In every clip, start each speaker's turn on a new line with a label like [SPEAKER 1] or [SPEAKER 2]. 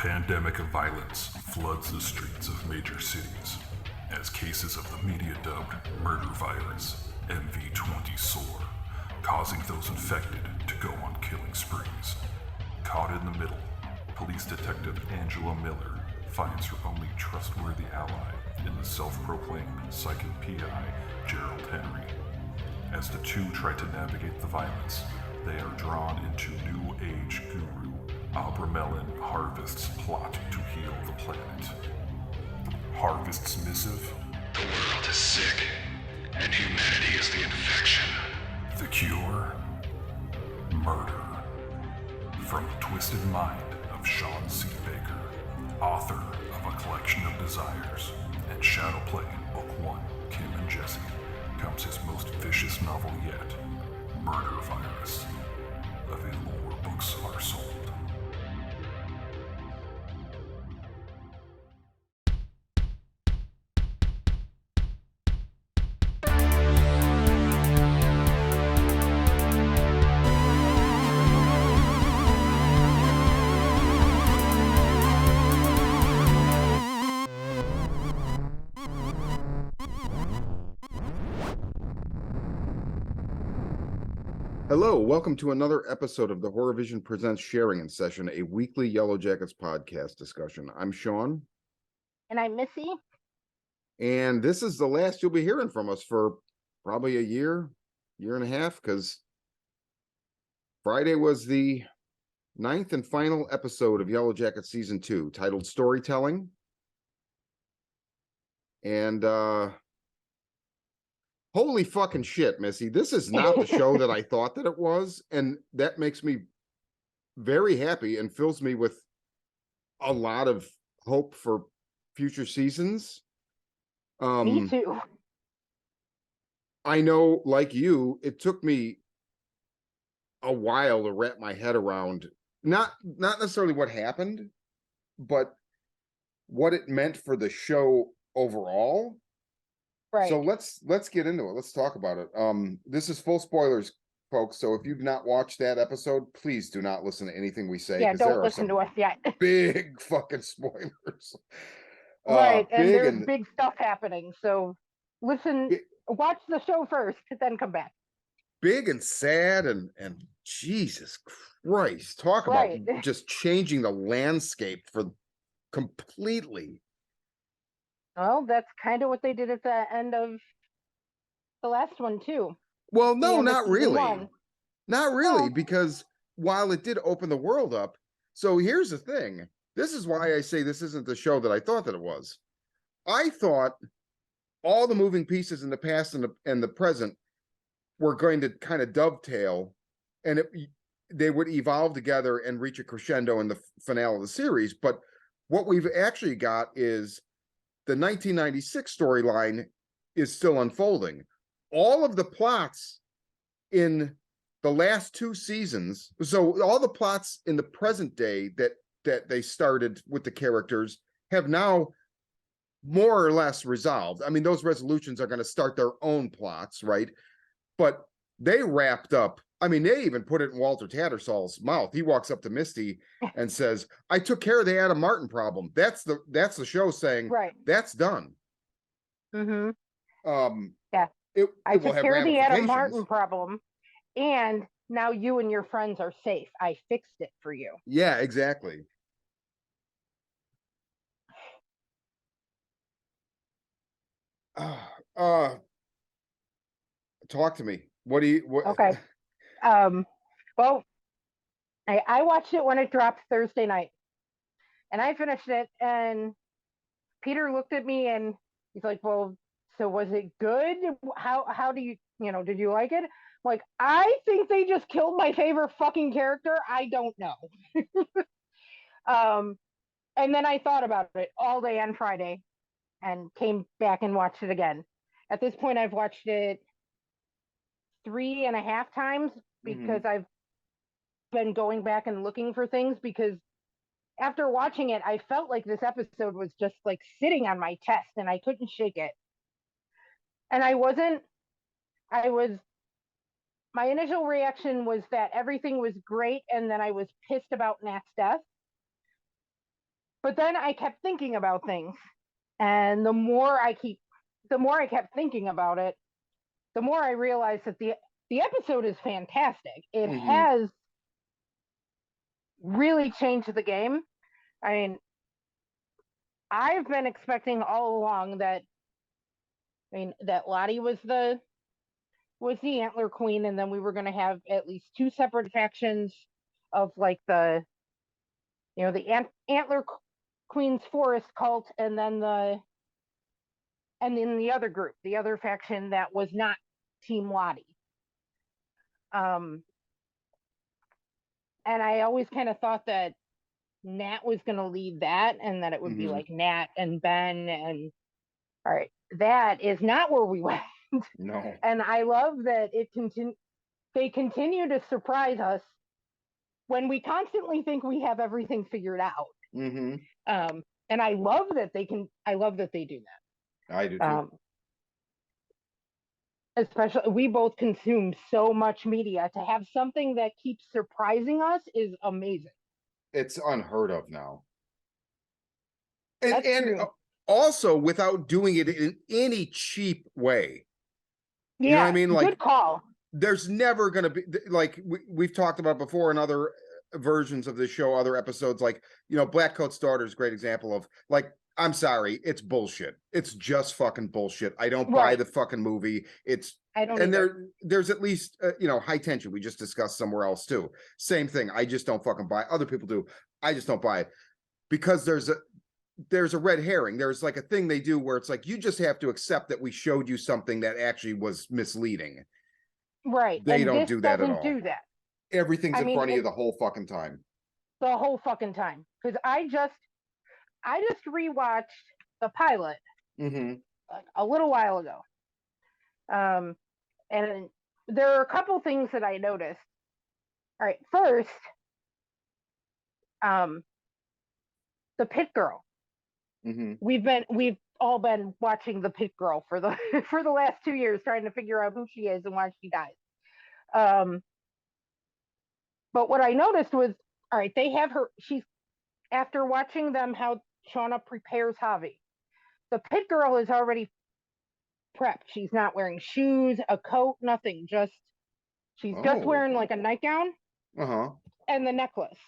[SPEAKER 1] pandemic of violence floods the streets of major cities as cases of the media-dubbed murder virus, MV20, soar, causing those infected to go on killing sprees. Caught in the middle, police detective Angela Miller finds her only trustworthy ally in the self-proclaimed psychic PI, Gerald Henry. As the two try to navigate the violence, they are drawn into New Age guru Abramelin Harvest's plot to heal the planet. Harvest's missive?
[SPEAKER 2] The world is sick, and humanity is the infection.
[SPEAKER 1] The cure? Murder. From the twisted mind of Sean C. Baker, author of A Collection of Desires and Shadow Play in Book 1, Kim and Jesse, comes his most vicious novel yet, Murder Virus. Available where books are sold.
[SPEAKER 3] Hello, welcome to another episode of the Horror Vision Presents Sharing in Session, a weekly Yellowjackets podcast discussion. I'm Sean.
[SPEAKER 4] And I'm Missy.
[SPEAKER 3] And this is the last you'll be hearing from us for probably a year and a half, because Friday was the 9th and final episode of Yellowjackets Season 2, titled Storytelling. And, holy fucking shit, Missy. This is not the show that I thought that it was. And that makes me very happy and fills me with a lot of hope for future seasons.
[SPEAKER 4] Me too.
[SPEAKER 3] I know, like you, it took me a while to wrap my head around not necessarily what happened, but what it meant for the show overall.
[SPEAKER 4] Right.
[SPEAKER 3] So let's get into it. Let's talk about it. This is full spoilers, folks. So if you've not watched that episode, please do not listen to anything we say.
[SPEAKER 4] Yeah, don't listen to us yet.
[SPEAKER 3] Big fucking spoilers.
[SPEAKER 4] Right, and there's big stuff happening. So listen, watch the show first, then come back.
[SPEAKER 3] Big and sad and Jesus Christ, talk about just changing the landscape for completely.
[SPEAKER 4] Well, that's kind of what they did at the end of the last one, too.
[SPEAKER 3] Well, no, not really. Not really,
[SPEAKER 4] Oh.
[SPEAKER 3] Because while it did open the world up, so here's the thing. This is why I say this isn't the show that I thought that it was. I thought all the moving pieces in the past and the present were going to kind of dovetail, and they would evolve together and reach a crescendo in the finale of the series. But what we've actually got is the 1996 storyline is still unfolding. All of the plots in the last two seasons, so all the plots in the present day that they started with the characters have now more or less resolved. I mean, those resolutions are going to start their own plots, right? But they wrapped up. I mean, they even put it in Walter Tattersall's mouth. He walks up to Misty and says, "I took care of the Adam Martin problem." That's the show saying,
[SPEAKER 4] right,
[SPEAKER 3] that's done.
[SPEAKER 4] Mm-hmm.
[SPEAKER 3] Yeah.
[SPEAKER 4] I took care of the Adam Martin problem, and now you and your friends are safe. I fixed it for you.
[SPEAKER 3] Yeah, exactly. Talk to me. What?
[SPEAKER 4] Okay. Well, I watched it when it dropped Thursday night, and I finished it, and Peter looked at me and he's like, "Well, so was it good? How do you did you like it?" I'm like, I think they just killed my favorite fucking character. I don't know. And then I thought about it all day on Friday and came back and watched it again. At this point, I've watched it 3.5 times because I've been going back and looking for things, because after watching it, I felt like this episode was just like sitting on my chest and I couldn't shake it. And my initial reaction was that everything was great, and then I was pissed about Nat's death. But then I kept thinking about things, and the more I kept thinking about it, the more I realized that the episode is fantastic. It
[SPEAKER 3] Mm-hmm.
[SPEAKER 4] has really changed the game. I mean, I've been expecting all along that that Lottie was the Antler Queen, and then we were going to have at least two separate factions of like the Antler Queen's Forest cult, and then the other group, the other faction that was not Team Lottie. Um, and I always kind of thought that Nat was going to lead that, and that it would be
[SPEAKER 3] Mm-hmm.
[SPEAKER 4] like Nat and Ben, and all right, that is not where we went.
[SPEAKER 3] No.
[SPEAKER 4] And I love that they continue to surprise us when we constantly think we have everything figured out.
[SPEAKER 3] Mm-hmm.
[SPEAKER 4] And I love that they do
[SPEAKER 3] I do
[SPEAKER 4] that.
[SPEAKER 3] too.
[SPEAKER 4] Especially, we both consume so much media. To have something that keeps surprising us is amazing.
[SPEAKER 3] It's unheard of now. And
[SPEAKER 4] That's true.
[SPEAKER 3] also without doing it in any cheap way. You know what I
[SPEAKER 4] Yeah,
[SPEAKER 3] mean?
[SPEAKER 4] good
[SPEAKER 3] Like,
[SPEAKER 4] call.
[SPEAKER 3] there's never going to be, like, we've talked about before in other versions of this show, other episodes, like, Blackcoat's Daughter is a great example of, like, I'm sorry, it's bullshit. It's just fucking bullshit. I don't buy
[SPEAKER 4] Right.
[SPEAKER 3] the fucking movie.
[SPEAKER 4] I don't
[SPEAKER 3] And
[SPEAKER 4] either.
[SPEAKER 3] there's at least High Tension we just discussed somewhere else too. Same thing. I just don't fucking buy it. Other people do. I just don't buy it because there's a red herring. There's like a thing they do where it's like, you just have to accept that we showed you something that actually was misleading.
[SPEAKER 4] Right.
[SPEAKER 3] They
[SPEAKER 4] And
[SPEAKER 3] don't
[SPEAKER 4] this
[SPEAKER 3] do that at
[SPEAKER 4] doesn't
[SPEAKER 3] all.
[SPEAKER 4] do that.
[SPEAKER 3] Everything's
[SPEAKER 4] I
[SPEAKER 3] in
[SPEAKER 4] mean,
[SPEAKER 3] front of you the whole fucking time.
[SPEAKER 4] the whole fucking time. Because I just rewatched the pilot
[SPEAKER 3] Mm-hmm.
[SPEAKER 4] like a little while ago. And there are a couple things that I noticed. All right, first, the Pit Girl.
[SPEAKER 3] Mm-hmm.
[SPEAKER 4] We've all been watching the Pit Girl for the for the last 2 years, trying to figure out who she is and why she dies. But what I noticed was, all right, they have her. She's after watching them how Shauna prepares Javi. The Pit Girl is already prepped. She's not wearing shoes, a coat, nothing. She's just
[SPEAKER 3] Oh.
[SPEAKER 4] wearing like a nightgown
[SPEAKER 3] Uh-huh.
[SPEAKER 4] and the necklace,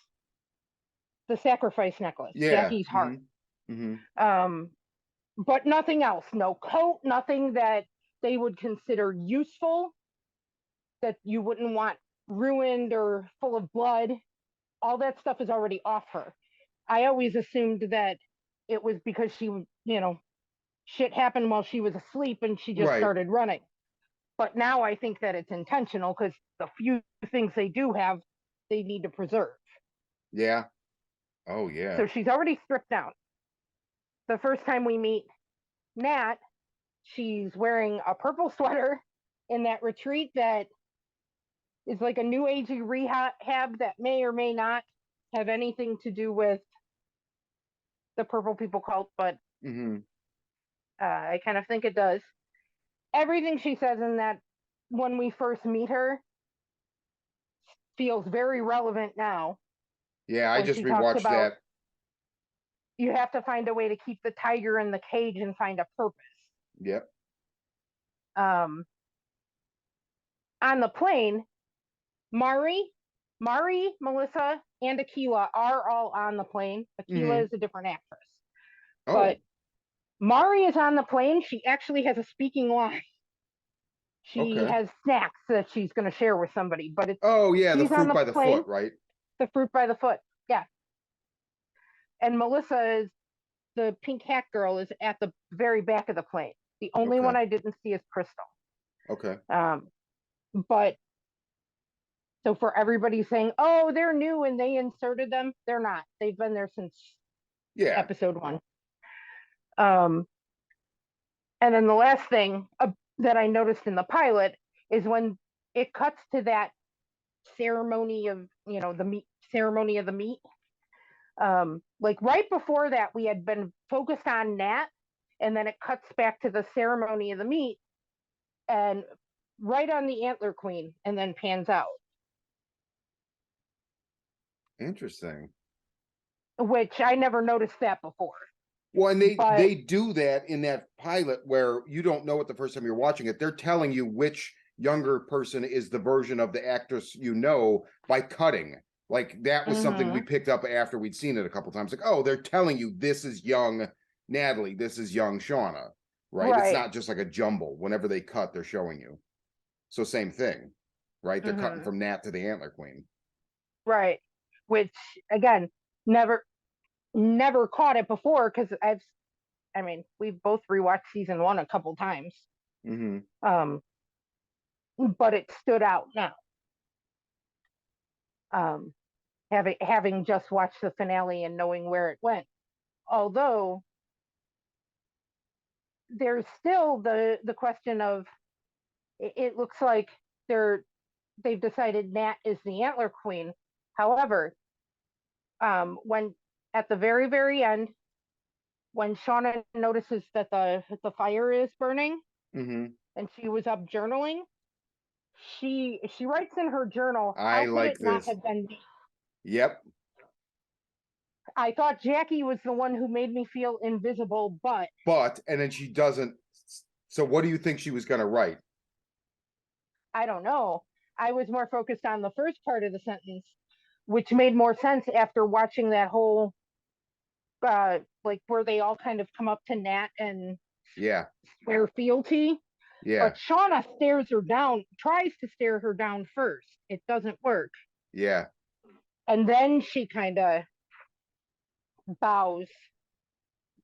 [SPEAKER 4] the sacrifice necklace,
[SPEAKER 3] Yeah.
[SPEAKER 4] Jackie's heart.
[SPEAKER 3] Mm-hmm.
[SPEAKER 4] But nothing else. No coat, nothing that they would consider useful, that you wouldn't want ruined or full of blood. All that stuff is already off her. I always assumed that it was because shit happened while she was asleep and she just
[SPEAKER 3] Right.
[SPEAKER 4] started running. But now I think that it's intentional because the few things they do have, they need to preserve.
[SPEAKER 3] Yeah. Oh, yeah.
[SPEAKER 4] So she's already stripped down. The first time we meet Nat, she's wearing a purple sweater in that retreat that is like a new agey rehab that may or may not have anything to do with the purple people cult, but
[SPEAKER 3] Mm-hmm.
[SPEAKER 4] I kind of think it does. Everything she says in that when we first meet her feels very relevant now.
[SPEAKER 3] Yeah, I
[SPEAKER 4] When
[SPEAKER 3] just
[SPEAKER 4] she talks
[SPEAKER 3] rewatched
[SPEAKER 4] about
[SPEAKER 3] that.
[SPEAKER 4] you have to find a way to keep the tiger in the cage and find a purpose.
[SPEAKER 3] Yep.
[SPEAKER 4] On the plane, Mari, Melissa, and Akilah are all on the plane. Akilah is a different actress.
[SPEAKER 3] Oh.
[SPEAKER 4] But Mari is on the plane. She actually has a speaking line. She has snacks that she's going to share with somebody, but it's
[SPEAKER 3] the
[SPEAKER 4] she's on
[SPEAKER 3] fruit by the
[SPEAKER 4] plane,
[SPEAKER 3] foot, right?
[SPEAKER 4] The fruit by the foot, yeah. And Melissa is the pink hat girl is at the very back of the plane. The only one I didn't see is Crystal.
[SPEAKER 3] Okay.
[SPEAKER 4] But so for everybody saying, "Oh, they're new and they inserted them," they're not. They've been there since episode 1. And then the last thing that I noticed in the pilot is when it cuts to that ceremony of the meat ceremony of the meat. Like right before that, we had been focused on Nat, and then it cuts back to the ceremony of the meat, and right on the Antler Queen, and then pans out.
[SPEAKER 3] Interesting.
[SPEAKER 4] which I never noticed that before.
[SPEAKER 3] Well, and
[SPEAKER 4] But-
[SPEAKER 3] they do that in that pilot where you don't know it the first time you're watching it. They're telling you which younger person is the version of the actress you know by cutting. Like that was something we picked up after we'd seen it a couple times. Like, oh, they're telling you this is young Natalie, this is young Shauna, right? It's not just like a jumble. Whenever they cut, they're showing you. So same thing, right? They're cutting from Nat to the Antler Queen.
[SPEAKER 4] Right. Which again, never caught it before because we've both rewatched season 1 a couple times. But it stood out now. Having just watched the finale and knowing where it went. Although there's still the question of it looks like they've decided Nat is the Antler Queen. However, when at the very, very end, when Shauna notices that the fire is burning and she was up journaling, she writes in her journal,
[SPEAKER 3] I like
[SPEAKER 4] not
[SPEAKER 3] this.
[SPEAKER 4] have been me?
[SPEAKER 3] Yep.
[SPEAKER 4] I thought Jackie was the one who made me feel invisible, but
[SPEAKER 3] and then she doesn't. So what do you think she was going to write?
[SPEAKER 4] I don't know. I was more focused on the first part of the sentence, which made more sense after watching that whole like where they all kind of come up to Nat and swear fealty.
[SPEAKER 3] Yeah.
[SPEAKER 4] But Shauna tries to stare her down first. It doesn't work.
[SPEAKER 3] Yeah.
[SPEAKER 4] And then she kind of bows.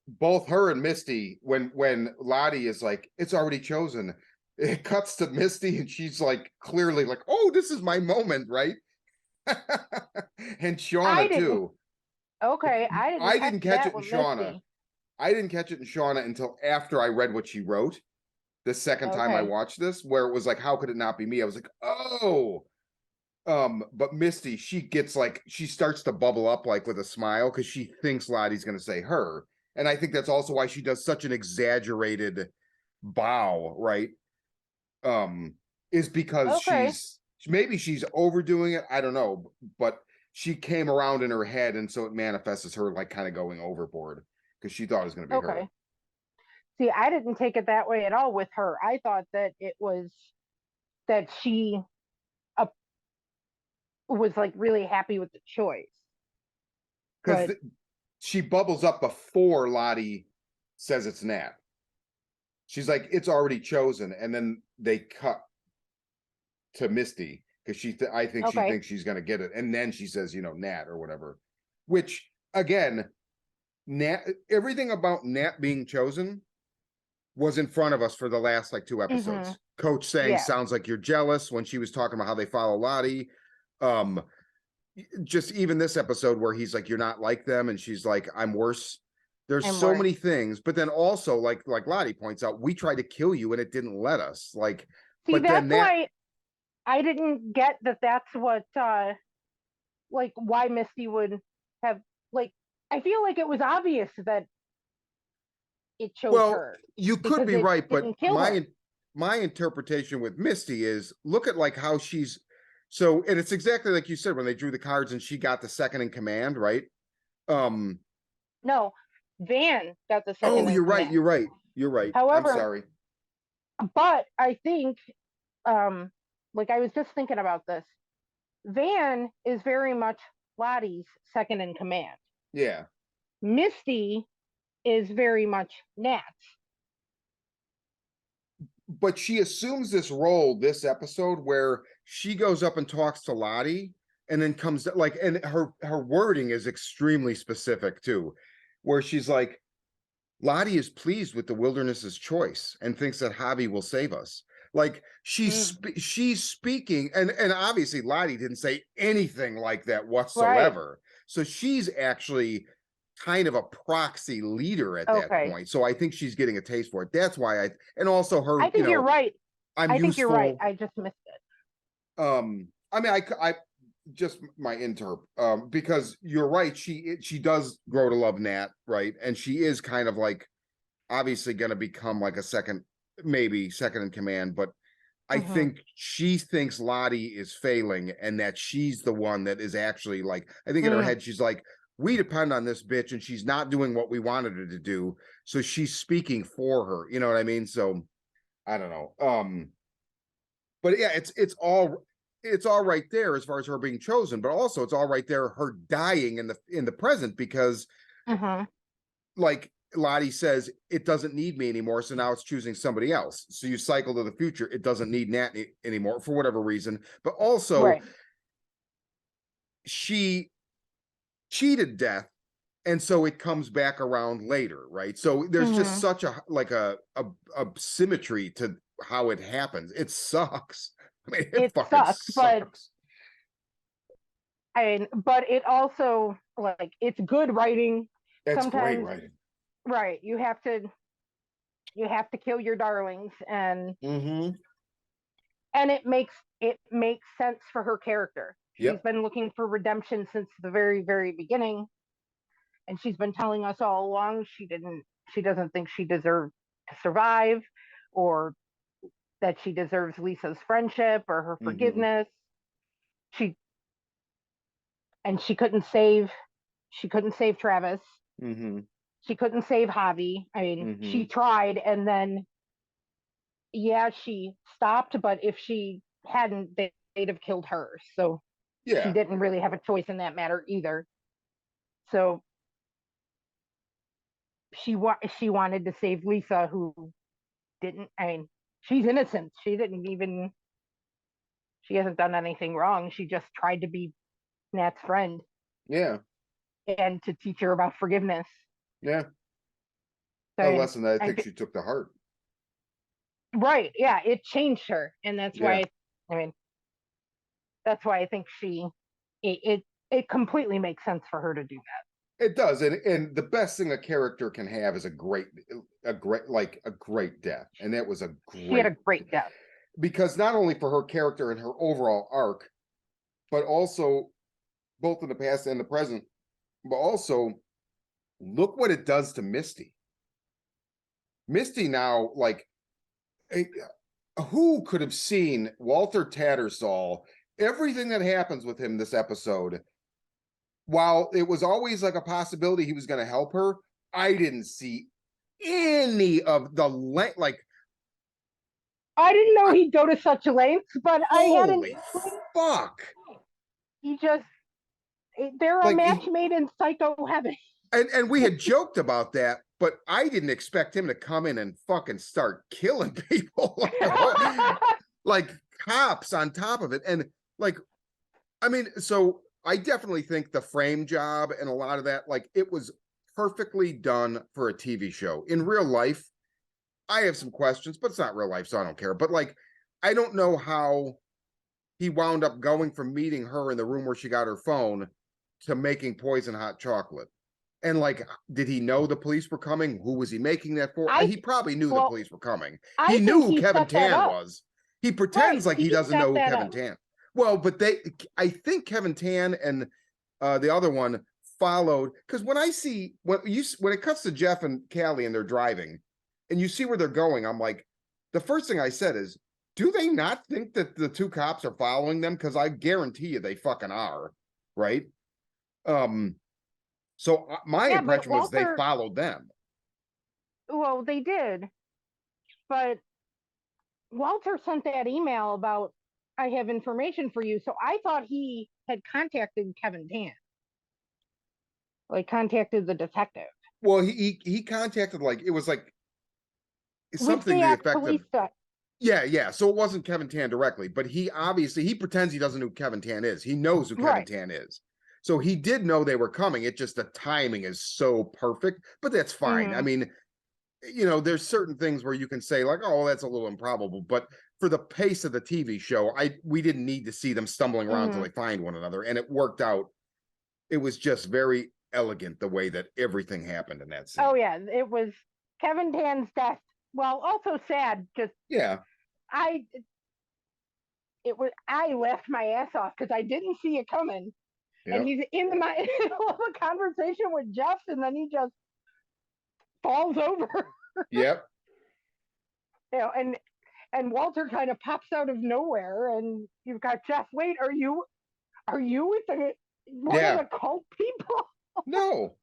[SPEAKER 3] Both her and Misty, when Lottie is like, it's already chosen, it cuts to Misty and she's like clearly like, oh, this is my moment, right? And Shauna too.
[SPEAKER 4] Okay,
[SPEAKER 3] I didn't catch it in Shauna.
[SPEAKER 4] Misty.
[SPEAKER 3] I didn't catch it in Shauna until after I read what she wrote the second time I watched this, where it was like, how could it not be me? I was like, oh. But Misty, she starts to bubble up like with a smile because she thinks Lottie's gonna say her. And I think that's also why she does such an exaggerated bow, right? Is because she's overdoing it. I don't know, but she came around in her head, and so it manifests as her like kind of going overboard because she thought it was going to be her.
[SPEAKER 4] See, I didn't take it that way at all with her. I thought that it was that she was like really happy with the choice.
[SPEAKER 3] Because she bubbles up before Lottie says it's Nat. She's like, it's already chosen, and then they cut to Misty because I think she thinks she's gonna get it, and then she says, Nat or whatever. Which again, Nat, everything about Nat being chosen was in front of us for the last like 2 episodes. Coach saying, sounds like you're jealous when she was talking about how they follow Lottie. Just even this episode where he's like, you're not like them, and she's like, I'm worse. There's so many things, but then also like Lottie points out, we tried to kill you and it didn't let us. Like,
[SPEAKER 4] see, that's why I didn't get that. That's what like why Misty would have like. I feel like it was obvious that it chose her.
[SPEAKER 3] You could be right, but my interpretation with Misty is look at like how she's so, and it's exactly like you said when they drew the cards and she got the second in command, right?
[SPEAKER 4] No, Van got the second.
[SPEAKER 3] Oh, you're right. You're right.
[SPEAKER 4] However,
[SPEAKER 3] I'm sorry.
[SPEAKER 4] But I think, like I was just thinking about this. Van is very much Lottie's second in command.
[SPEAKER 3] Yeah.
[SPEAKER 4] Misty is very much Nat's.
[SPEAKER 3] But she assumes this role this episode where she goes up and talks to Lottie and then comes like, and her wording is extremely specific too, where she's like, Lottie is pleased with the wilderness's choice and thinks that Javi will save us. Like she's speaking, and obviously Lottie didn't say anything like that whatsoever. Right. So she's actually kind of a proxy leader at that point. So I think she's getting a taste for it. That's why and also her.
[SPEAKER 4] I think you're right.
[SPEAKER 3] I think
[SPEAKER 4] you're right. I just missed it.
[SPEAKER 3] I mean, I just my interp. Because you're right. She does grow to love Nat, right? And she is kind of like obviously going to become like maybe second in command. But I think she thinks Lottie is failing, and that she's the one that is actually like. I think in her head she's like, we depend on this bitch and she's not doing what we wanted her to do. So she's speaking for her. You know what I mean? So I don't know. But yeah, it's all right there as far as her being chosen, but also it's all right there her dying in the present because like Lottie says, it doesn't need me anymore, so now it's choosing somebody else. So you cycle to the future, it doesn't need Nat anymore for whatever reason. But also she cheated death, and so it comes back around later, right? So there's just such a symmetry to how it happens. It sucks. I mean, it fucking sucks.
[SPEAKER 4] But it also, like, it's good writing.
[SPEAKER 3] That's
[SPEAKER 4] sometimes
[SPEAKER 3] great writing.
[SPEAKER 4] Right, you have to kill your darlings, and it makes sense for her character. She's been looking for redemption since the very, very beginning, and she's been telling us all along she doesn't think she deserved to survive, or that she deserves Lisa's friendship or her forgiveness. She couldn't save Travis. She couldn't save Javi. I mean, she tried, and then she stopped, but if she hadn't, they'd have killed her. So she didn't really have a choice in that matter either. So she wanted to save Lisa, who didn't. I mean, she's innocent. She hasn't done anything wrong. She just tried to be Nat's friend.
[SPEAKER 3] Yeah.
[SPEAKER 4] And to teach her about forgiveness.
[SPEAKER 3] Yeah. A lesson that I think she took to heart.
[SPEAKER 4] Right. Yeah. It changed her. And that's why, that's why I think it completely makes sense for her to do that.
[SPEAKER 3] It does. And the best thing a character can have is a great death. And that was
[SPEAKER 4] she had a great death.
[SPEAKER 3] Because not only for her character and her overall arc, but also both in the past and the present, but also look what it does to Misty. Misty now, like, who could have seen Walter Tattersall, everything that happens with him this episode, while it was always like a possibility he was going to help her, I didn't see any of the like.
[SPEAKER 4] I didn't know he'd go to such lengths, but
[SPEAKER 3] holy fuck.
[SPEAKER 4] They're a match made in psycho heaven.
[SPEAKER 3] And we had joked about that, but I didn't expect him to come in and fucking start killing people. Like cops on top of it. And like, I mean, so I definitely think the frame job and a lot of that, like, it was perfectly done for a TV show. In real life, I have some questions, but it's not real life, so I don't care. But like, I don't know how he wound up going from meeting her in the room where she got her phone to making poison hot chocolate. And like, did he know the police were coming? Who was he making that for? He probably knew the police were coming. He knew who Kevin Tan was. He pretends like he doesn't know who Kevin Tan. Well, but I think Kevin Tan and the other one followed, because when it cuts to Jeff and Callie and they're driving and you see where they're going, I'm like, the first thing I said is, do they not think that the two cops are following them? Because I guarantee you they fucking are, right? So my impression was they followed them.
[SPEAKER 4] Well, they did, but Walter sent that email about, I have information for you. So I thought he had contacted Kevin Tan, like contacted the detective.
[SPEAKER 3] Well, he contacted, like, it was like something to the effect of, yeah. So it wasn't Kevin Tan directly, but he pretends he doesn't know who Kevin Tan is. He knows who Kevin Tan is. So he did know they were coming. It just, the timing is so perfect, but that's fine. I mean, you know, there's certain things where you can say like, oh, that's a little improbable, but for the pace of the TV show, we didn't need to see them stumbling around till they find one another. And it worked out. It was just very elegant the way that everything happened in that scene.
[SPEAKER 4] Oh yeah. It was Kevin Tan's death. Well, also sad. Just, I laughed my ass off because I didn't see it coming. And he's in the middle of a conversation with Jeff, and then he just falls over.
[SPEAKER 3] Yep.
[SPEAKER 4] You know, and Walter kind of pops out of nowhere, and you've got Jeff. Wait, are you with one of the cult people?
[SPEAKER 3] No.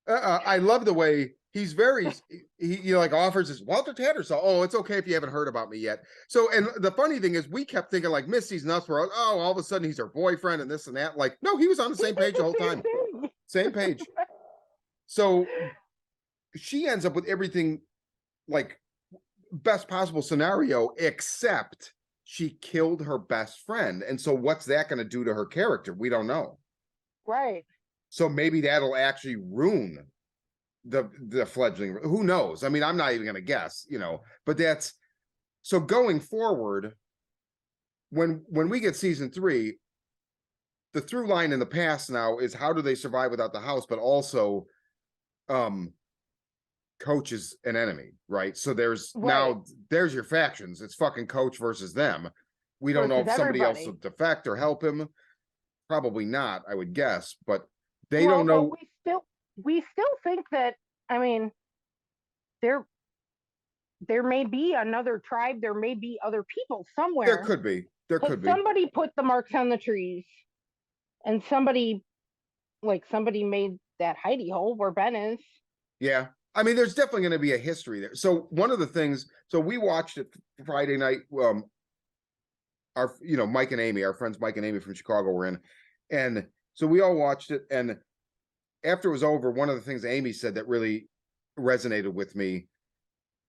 [SPEAKER 3] I love the way he's very he like offers his Walter Tattersall. Oh, it's okay if you haven't heard about me yet. So, and the funny thing is, we kept thinking like Misty's nuts. Were all of a sudden he's her boyfriend and this and that. Like, no, he was on the same page the whole time. Same page. So she ends up with everything like best possible scenario, except she killed her best friend. And so, what's that going to do to her character? We don't know.
[SPEAKER 4] Right.
[SPEAKER 3] So maybe that'll actually ruin the fledgling. Who knows? I mean, I'm not even going to guess, but that's so going forward. When we get season 3, the through line in the past now is how do they survive without the house, but also Coach is an enemy, right? So there's now there's your factions. It's fucking Coach versus them. We don't know if somebody else will defect or help him. Probably not, I would guess, but they don't know.
[SPEAKER 4] We still think that, I mean, there may be another tribe, there may be other people somewhere.
[SPEAKER 3] There could be.
[SPEAKER 4] Somebody put the marks on the trees, and somebody made that hidey hole where Ben is.
[SPEAKER 3] Yeah. I mean, there's definitely going to be a history there. So one of the things, so we watched it Friday night. Our, Mike and Amy, our friends Mike and Amy from Chicago were in. And so we all watched it. And after it was over, one of the things Amy said that really resonated with me,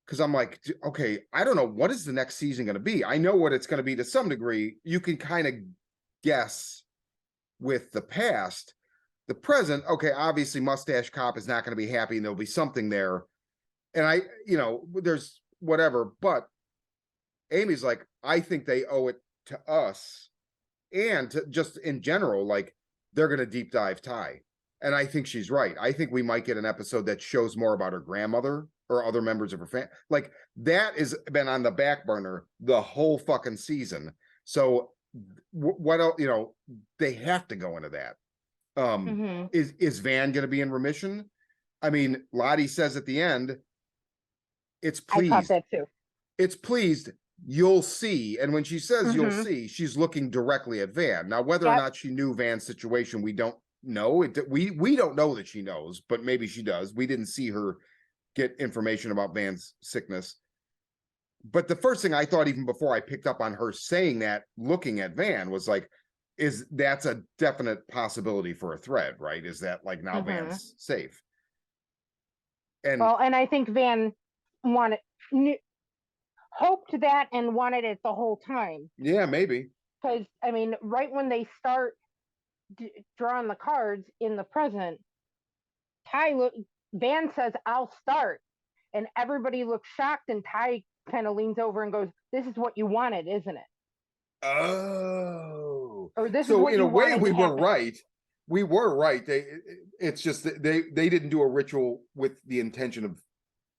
[SPEAKER 3] because I'm like, okay, I don't know, what is the next season going to be? I know what it's going to be to some degree. You can kind of guess with the past. The present, okay, obviously Mustache Cop is not going to be happy and there'll be something there. And there's whatever, but Amy's like, I think they owe it to us and to just in general, like they're going to deep dive Ty. And I think she's right. I think we might get an episode that shows more about her grandmother or other members of her family. Like that has been on the back burner the whole fucking season. So what else, they have to go into that. Is Van going to be in remission? I mean, Lottie says at the end, it's pleased.
[SPEAKER 4] I thought that too.
[SPEAKER 3] It's pleased. You'll see. And when she says you'll see, she's looking directly at Van. Now, whether or not she knew Van's situation, we don't know. We don't know that she knows, but maybe she does. We didn't see her get information about Van's sickness. But the first thing I thought, even before I picked up on her saying that, looking at Van, was like, that's a definite possibility for a thread, right? Is that like now Van's safe? And
[SPEAKER 4] I think Van hoped that and wanted it the whole time.
[SPEAKER 3] Yeah, maybe.
[SPEAKER 4] Because I mean, right when they start drawing the cards in the present, Van says, "I'll start," and everybody looks shocked, and Ty kind of leans over and goes, "This is what you wanted, isn't it?"
[SPEAKER 3] Oh,
[SPEAKER 4] or this
[SPEAKER 3] so
[SPEAKER 4] is what
[SPEAKER 3] in
[SPEAKER 4] you
[SPEAKER 3] a way we were
[SPEAKER 4] happen.
[SPEAKER 3] right. We were right. It's just that they didn't do a ritual with the intention of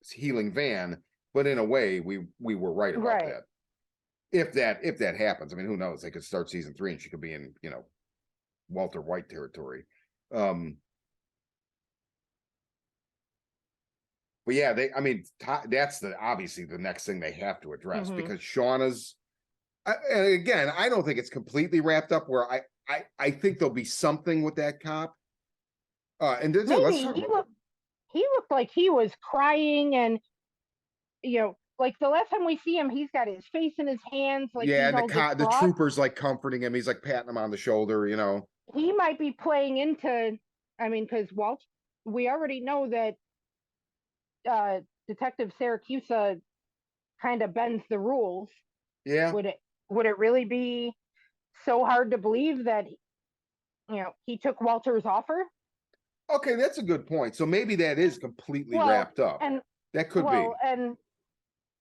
[SPEAKER 3] healing Van, but in a way we were right about that. If that happens, I mean, who knows? They could start season 3 and she could be in Walter White territory. But yeah, that's obviously the next thing they have to address because Shauna's. And again, I don't think it's completely wrapped up. Where I think there'll be something with that cop. And then,
[SPEAKER 4] maybe he looked like he was crying, and like the last time we see him, he's got his face in his hands. Like
[SPEAKER 3] and the troopers like comforting him. He's like patting him on the shoulder.
[SPEAKER 4] He might be playing into. I mean, because we already know that Detective Syracuse kind of bends the rules.
[SPEAKER 3] Yeah.
[SPEAKER 4] Would it really be so hard to believe that he took Walter's offer?
[SPEAKER 3] Okay, that's a good point. So maybe that is completely wrapped up.
[SPEAKER 4] And
[SPEAKER 3] that could be.
[SPEAKER 4] And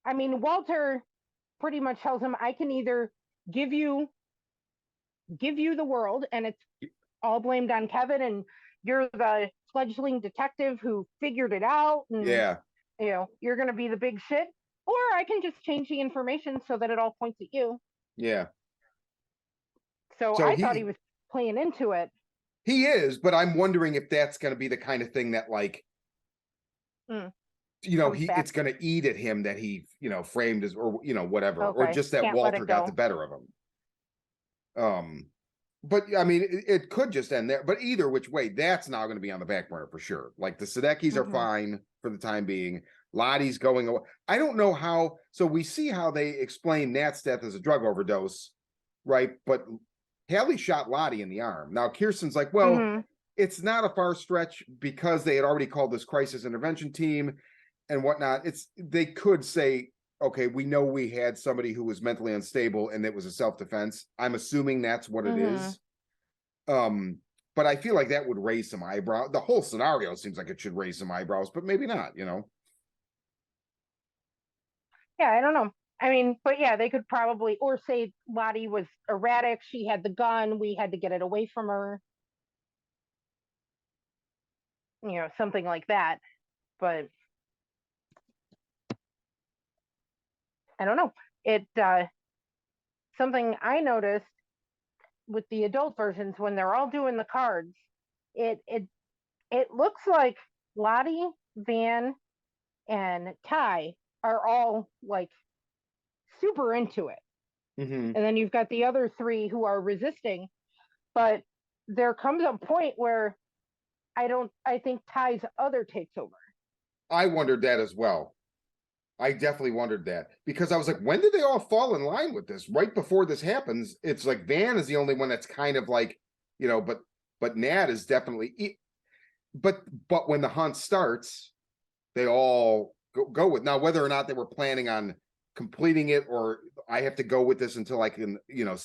[SPEAKER 4] I mean, Walter pretty much tells him, I can either give you the world, and it's all blamed on Kevin, and you're the fledgling detective who figured it out, and you're gonna be the big shit, or I can just change the information so that it all points at you.
[SPEAKER 3] Yeah.
[SPEAKER 4] So I thought he was playing into it.
[SPEAKER 3] He is, but I'm wondering if that's going to be the kind of thing that, like, it's going to eat at him that he, framed as, or whatever, or just that Walter got the better of him. But I mean, it could just end there. But either which way, that's now going to be on the back burner for sure. Like the Sadekis are fine for the time being. Lottie's going away. I don't know how. So we see how they explain Nat's death as a drug overdose, right? But Haley shot Lottie in the arm. Now Kirsten's like, well, it's not a far stretch because they had already called this crisis intervention team and whatnot. They could say, okay, we know we had somebody who was mentally unstable and it was a self-defense. I'm assuming that's what it is. But I feel like that would raise some eyebrow. The whole scenario seems like it should raise some eyebrows, but maybe not, you know?
[SPEAKER 4] Yeah, I don't know. I mean, but yeah, they could probably, or say Lottie was erratic. She had the gun. We had to get it away from her. You know, something like that. But I don't know. It something I noticed with the adult versions when they're all doing the cards, it looks like Lottie, Van, and Ty are all like super into it. And then you've got the other three who are resisting. But there comes a point where I think Ty's other takes over.
[SPEAKER 3] I wondered that as well. I definitely wondered that because I was like, when did they all fall in line with this? Right before this happens, it's like Van is the only one that's kind of like, you know, but Nat is definitely, but when the hunt starts, they all go with. Now, whether or not they were planning on completing it, or I have to go with this until I can, you know,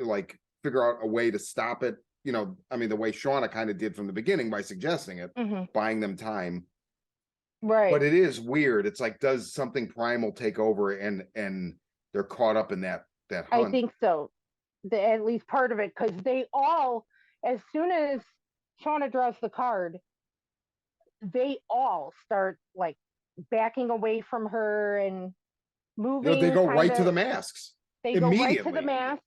[SPEAKER 3] like figure out a way to stop it. You know, I mean, the way Shauna kind of did from the beginning by suggesting it, buying them time.
[SPEAKER 4] Right.
[SPEAKER 3] But it is weird. It's like, does something primal take over and they're caught up in that hunt?
[SPEAKER 4] I think so. At least part of it, because they all, as soon as Shauna draws the card, they all start like backing away from her and moving.
[SPEAKER 3] You know, they go right to the masks.
[SPEAKER 4] They go right to the masks,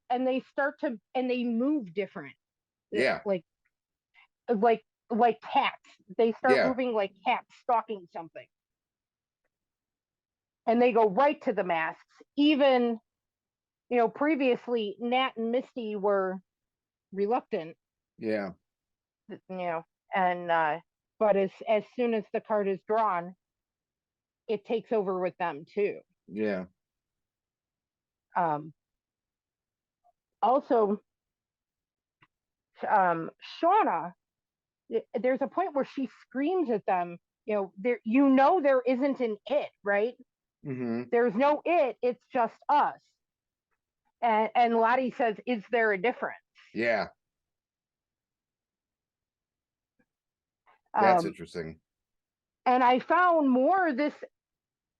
[SPEAKER 4] and they start to, and they move different.
[SPEAKER 3] Yeah.
[SPEAKER 4] Like cats. They start moving like cats stalking something. And they go right to the masks. Even, you know, previously Nat and Misty were reluctant.
[SPEAKER 3] Yeah.
[SPEAKER 4] You know, and but as soon as the card is drawn, it takes over with them too.
[SPEAKER 3] Yeah.
[SPEAKER 4] Also, Shauna, there's a point where she screams at them, you know, there isn't an it, right? There's no it, it's just us. And Lottie says, is there a difference?
[SPEAKER 3] Yeah. That's interesting.
[SPEAKER 4] And I found more this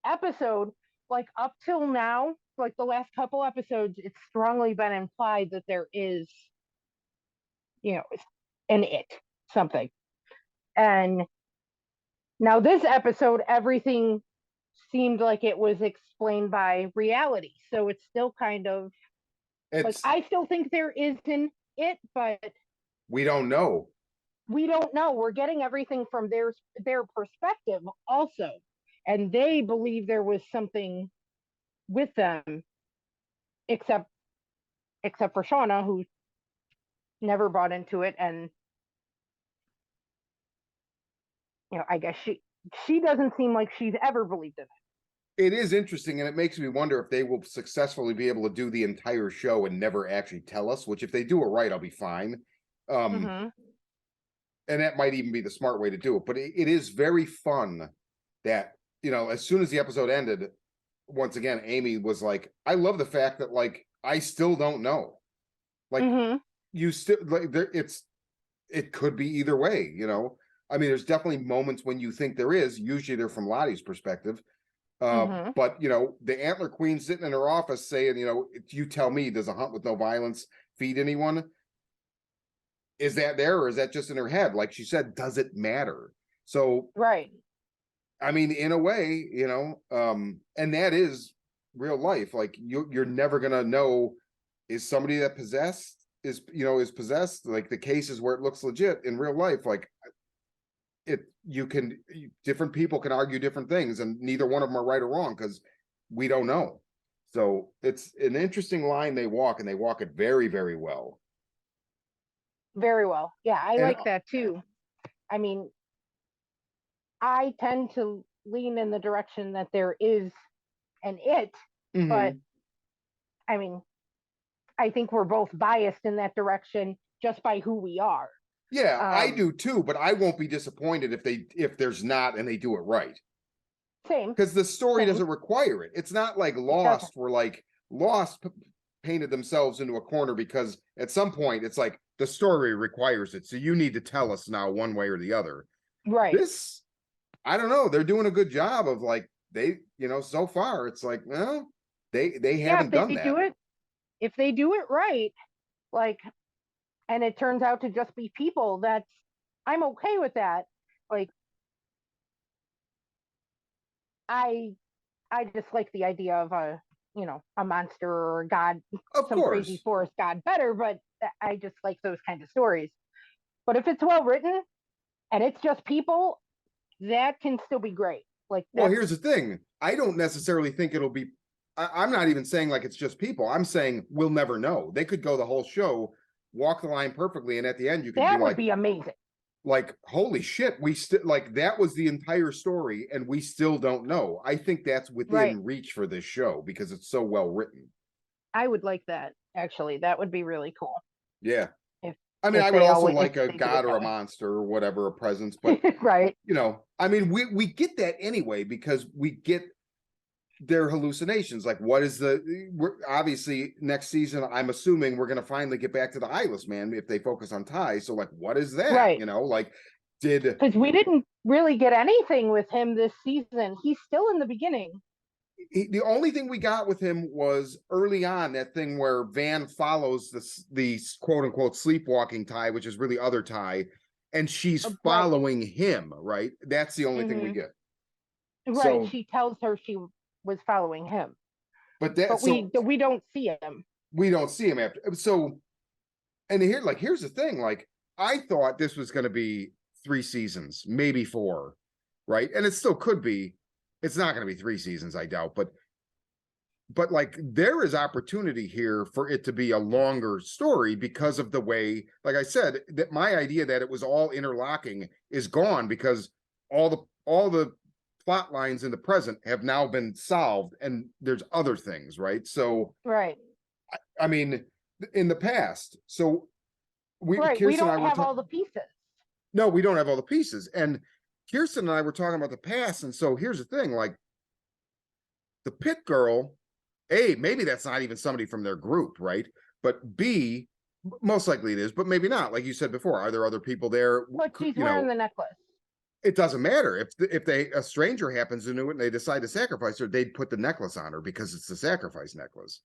[SPEAKER 4] episode, like up till now, like the last couple episodes, it's strongly been implied that there is, you know, an it, something. And now this episode, everything seemed like it was explained by reality. So it's still kind of like, I still think there is an it, but
[SPEAKER 3] we don't know.
[SPEAKER 4] We're getting everything from their perspective also. And they believe there was something with them, except for Shauna, who never bought into it. And, you know, I guess she doesn't seem like she's ever believed in it.
[SPEAKER 3] It is interesting, and it makes me wonder if they will successfully be able to do the entire show and never actually tell us, which if they do it right, I'll be fine. And that might even be the smart way to do it. But it is very fun that, you know, as soon as the episode ended, once again, Amy was like, I love the fact that, like, I still don't know. Like, you still, like, it could be either way, you know? I mean, there's definitely moments when you think there is. Usually they're from Lottie's perspective. But, you know, the Antler Queen sitting in her office saying, you know, you tell me, does a hunt with no violence feed anyone? Is that there, or is that just in her head? Like she said, does it matter? So,
[SPEAKER 4] right.
[SPEAKER 3] I mean, in a way, you know, and that is real life. Like you're never gonna know, is somebody that is possessed, like the cases where it looks legit in real life, like different people can argue different things and neither one of them are right or wrong because we don't know. So it's an interesting line they walk, and they walk it very, very well.
[SPEAKER 4] Very well. Yeah, I
[SPEAKER 3] And
[SPEAKER 4] like that too. I mean, I tend to lean in the direction that there is an it, but
[SPEAKER 3] mhm.
[SPEAKER 4] I mean, I think we're both biased in that direction just by who we are.
[SPEAKER 3] Yeah, I
[SPEAKER 4] Um,
[SPEAKER 3] do too, but I won't be disappointed if there's not and they do it right.
[SPEAKER 4] same,
[SPEAKER 3] Because the story
[SPEAKER 4] same.
[SPEAKER 3] doesn't require it. It's not like
[SPEAKER 4] It doesn't.
[SPEAKER 3] Lost, where like Lost painted themselves into a corner because at some point it's like the story requires it. So you need to tell us now one way or the other.
[SPEAKER 4] Right.
[SPEAKER 3] This, I don't know. They're doing a good job of like so far it's like, well, they
[SPEAKER 4] Yeah,
[SPEAKER 3] haven't
[SPEAKER 4] if
[SPEAKER 3] done
[SPEAKER 4] they
[SPEAKER 3] that.
[SPEAKER 4] do it, if they do it right, like, and it turns out to just be people, that's I'm okay with that. Like, I I just like the idea of a monster or a god,
[SPEAKER 3] Of
[SPEAKER 4] some crazy
[SPEAKER 3] course.
[SPEAKER 4] forest god better, but I just like those kind of stories. But if it's well written and it's just people, that can still be great. Like
[SPEAKER 3] Well,
[SPEAKER 4] that's
[SPEAKER 3] here's the thing. I don't necessarily think it'll be. I'm not even saying like it's just people. I'm saying we'll never know. They could go the whole show, walk the line perfectly, and at the end you could be
[SPEAKER 4] that would be amazing.
[SPEAKER 3] holy shit, we still like that was the entire story, and we still don't know. I think that's
[SPEAKER 4] Right.
[SPEAKER 3] within reach for this show because it's so well written.
[SPEAKER 4] I would like that actually. That would be really cool
[SPEAKER 3] Yeah.
[SPEAKER 4] if
[SPEAKER 3] I mean,
[SPEAKER 4] if
[SPEAKER 3] I would
[SPEAKER 4] they
[SPEAKER 3] also
[SPEAKER 4] always if
[SPEAKER 3] like a
[SPEAKER 4] they do it
[SPEAKER 3] god or
[SPEAKER 4] that
[SPEAKER 3] a
[SPEAKER 4] way.
[SPEAKER 3] monster or whatever, a presence, but
[SPEAKER 4] Right.
[SPEAKER 3] I mean, we get that anyway because we get their hallucinations. Like, what is we're obviously next season, I'm assuming we're gonna finally get back to the eyeless man if they focus on Ty. So, like, what is that?
[SPEAKER 4] Right.
[SPEAKER 3] Like, did
[SPEAKER 4] Because we didn't really get anything with him this season. He's still in the beginning.
[SPEAKER 3] the only thing we got with him was early on that thing where Van follows the quote unquote sleepwalking Ty, which is really other Ty, and she's
[SPEAKER 4] Right.
[SPEAKER 3] following him, right? That's the only thing we
[SPEAKER 4] Hmm.
[SPEAKER 3] get.
[SPEAKER 4] Right.
[SPEAKER 3] So,
[SPEAKER 4] She tells her she was following him,
[SPEAKER 3] but
[SPEAKER 4] but we don't see him.
[SPEAKER 3] we don't see him after. So, and here's the thing, like I thought this was going to be 3 seasons, maybe 4, right? And it still could be. It's not going to be 3 seasons, I doubt, but like there is opportunity here for it to be a longer story because of the way, like I said, that my idea that it was all interlocking is gone because all the plot lines in the present have now been solved and there's other things, right? So
[SPEAKER 4] Right.
[SPEAKER 3] I mean, in the past, so
[SPEAKER 4] Right. We
[SPEAKER 3] Kirsten and I
[SPEAKER 4] don't
[SPEAKER 3] were
[SPEAKER 4] have all
[SPEAKER 3] talking.
[SPEAKER 4] the pieces.
[SPEAKER 3] No, we don't have all the pieces. And Kirsten and I were talking about the past. And so here's the thing, like the pit girl, A, maybe that's not even somebody from their group, right? But B, most likely it is, but maybe not. Like you said before, are there other people there?
[SPEAKER 4] But she's wearing the necklace.
[SPEAKER 3] It doesn't matter if a stranger happens into it and they decide to sacrifice her, they'd put the necklace on her because it's the sacrifice necklace,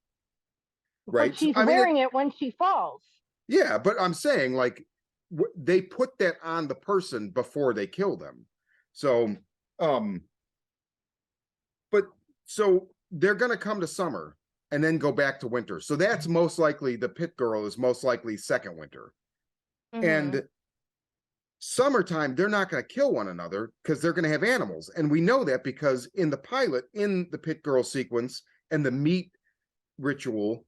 [SPEAKER 4] But
[SPEAKER 3] right? So,
[SPEAKER 4] she's
[SPEAKER 3] I mean,
[SPEAKER 4] wearing it when she falls.
[SPEAKER 3] yeah, but I'm saying like they put that on the person before they kill them. So, um, but so they're going to come to summer and then go back to winter. So that's most likely the pit girl is most likely second winter.
[SPEAKER 4] Mm-hmm.
[SPEAKER 3] And summertime, they're not going to kill one another because they're going to have animals. And we know that because in the pilot, in the pit girl sequence and the meat ritual,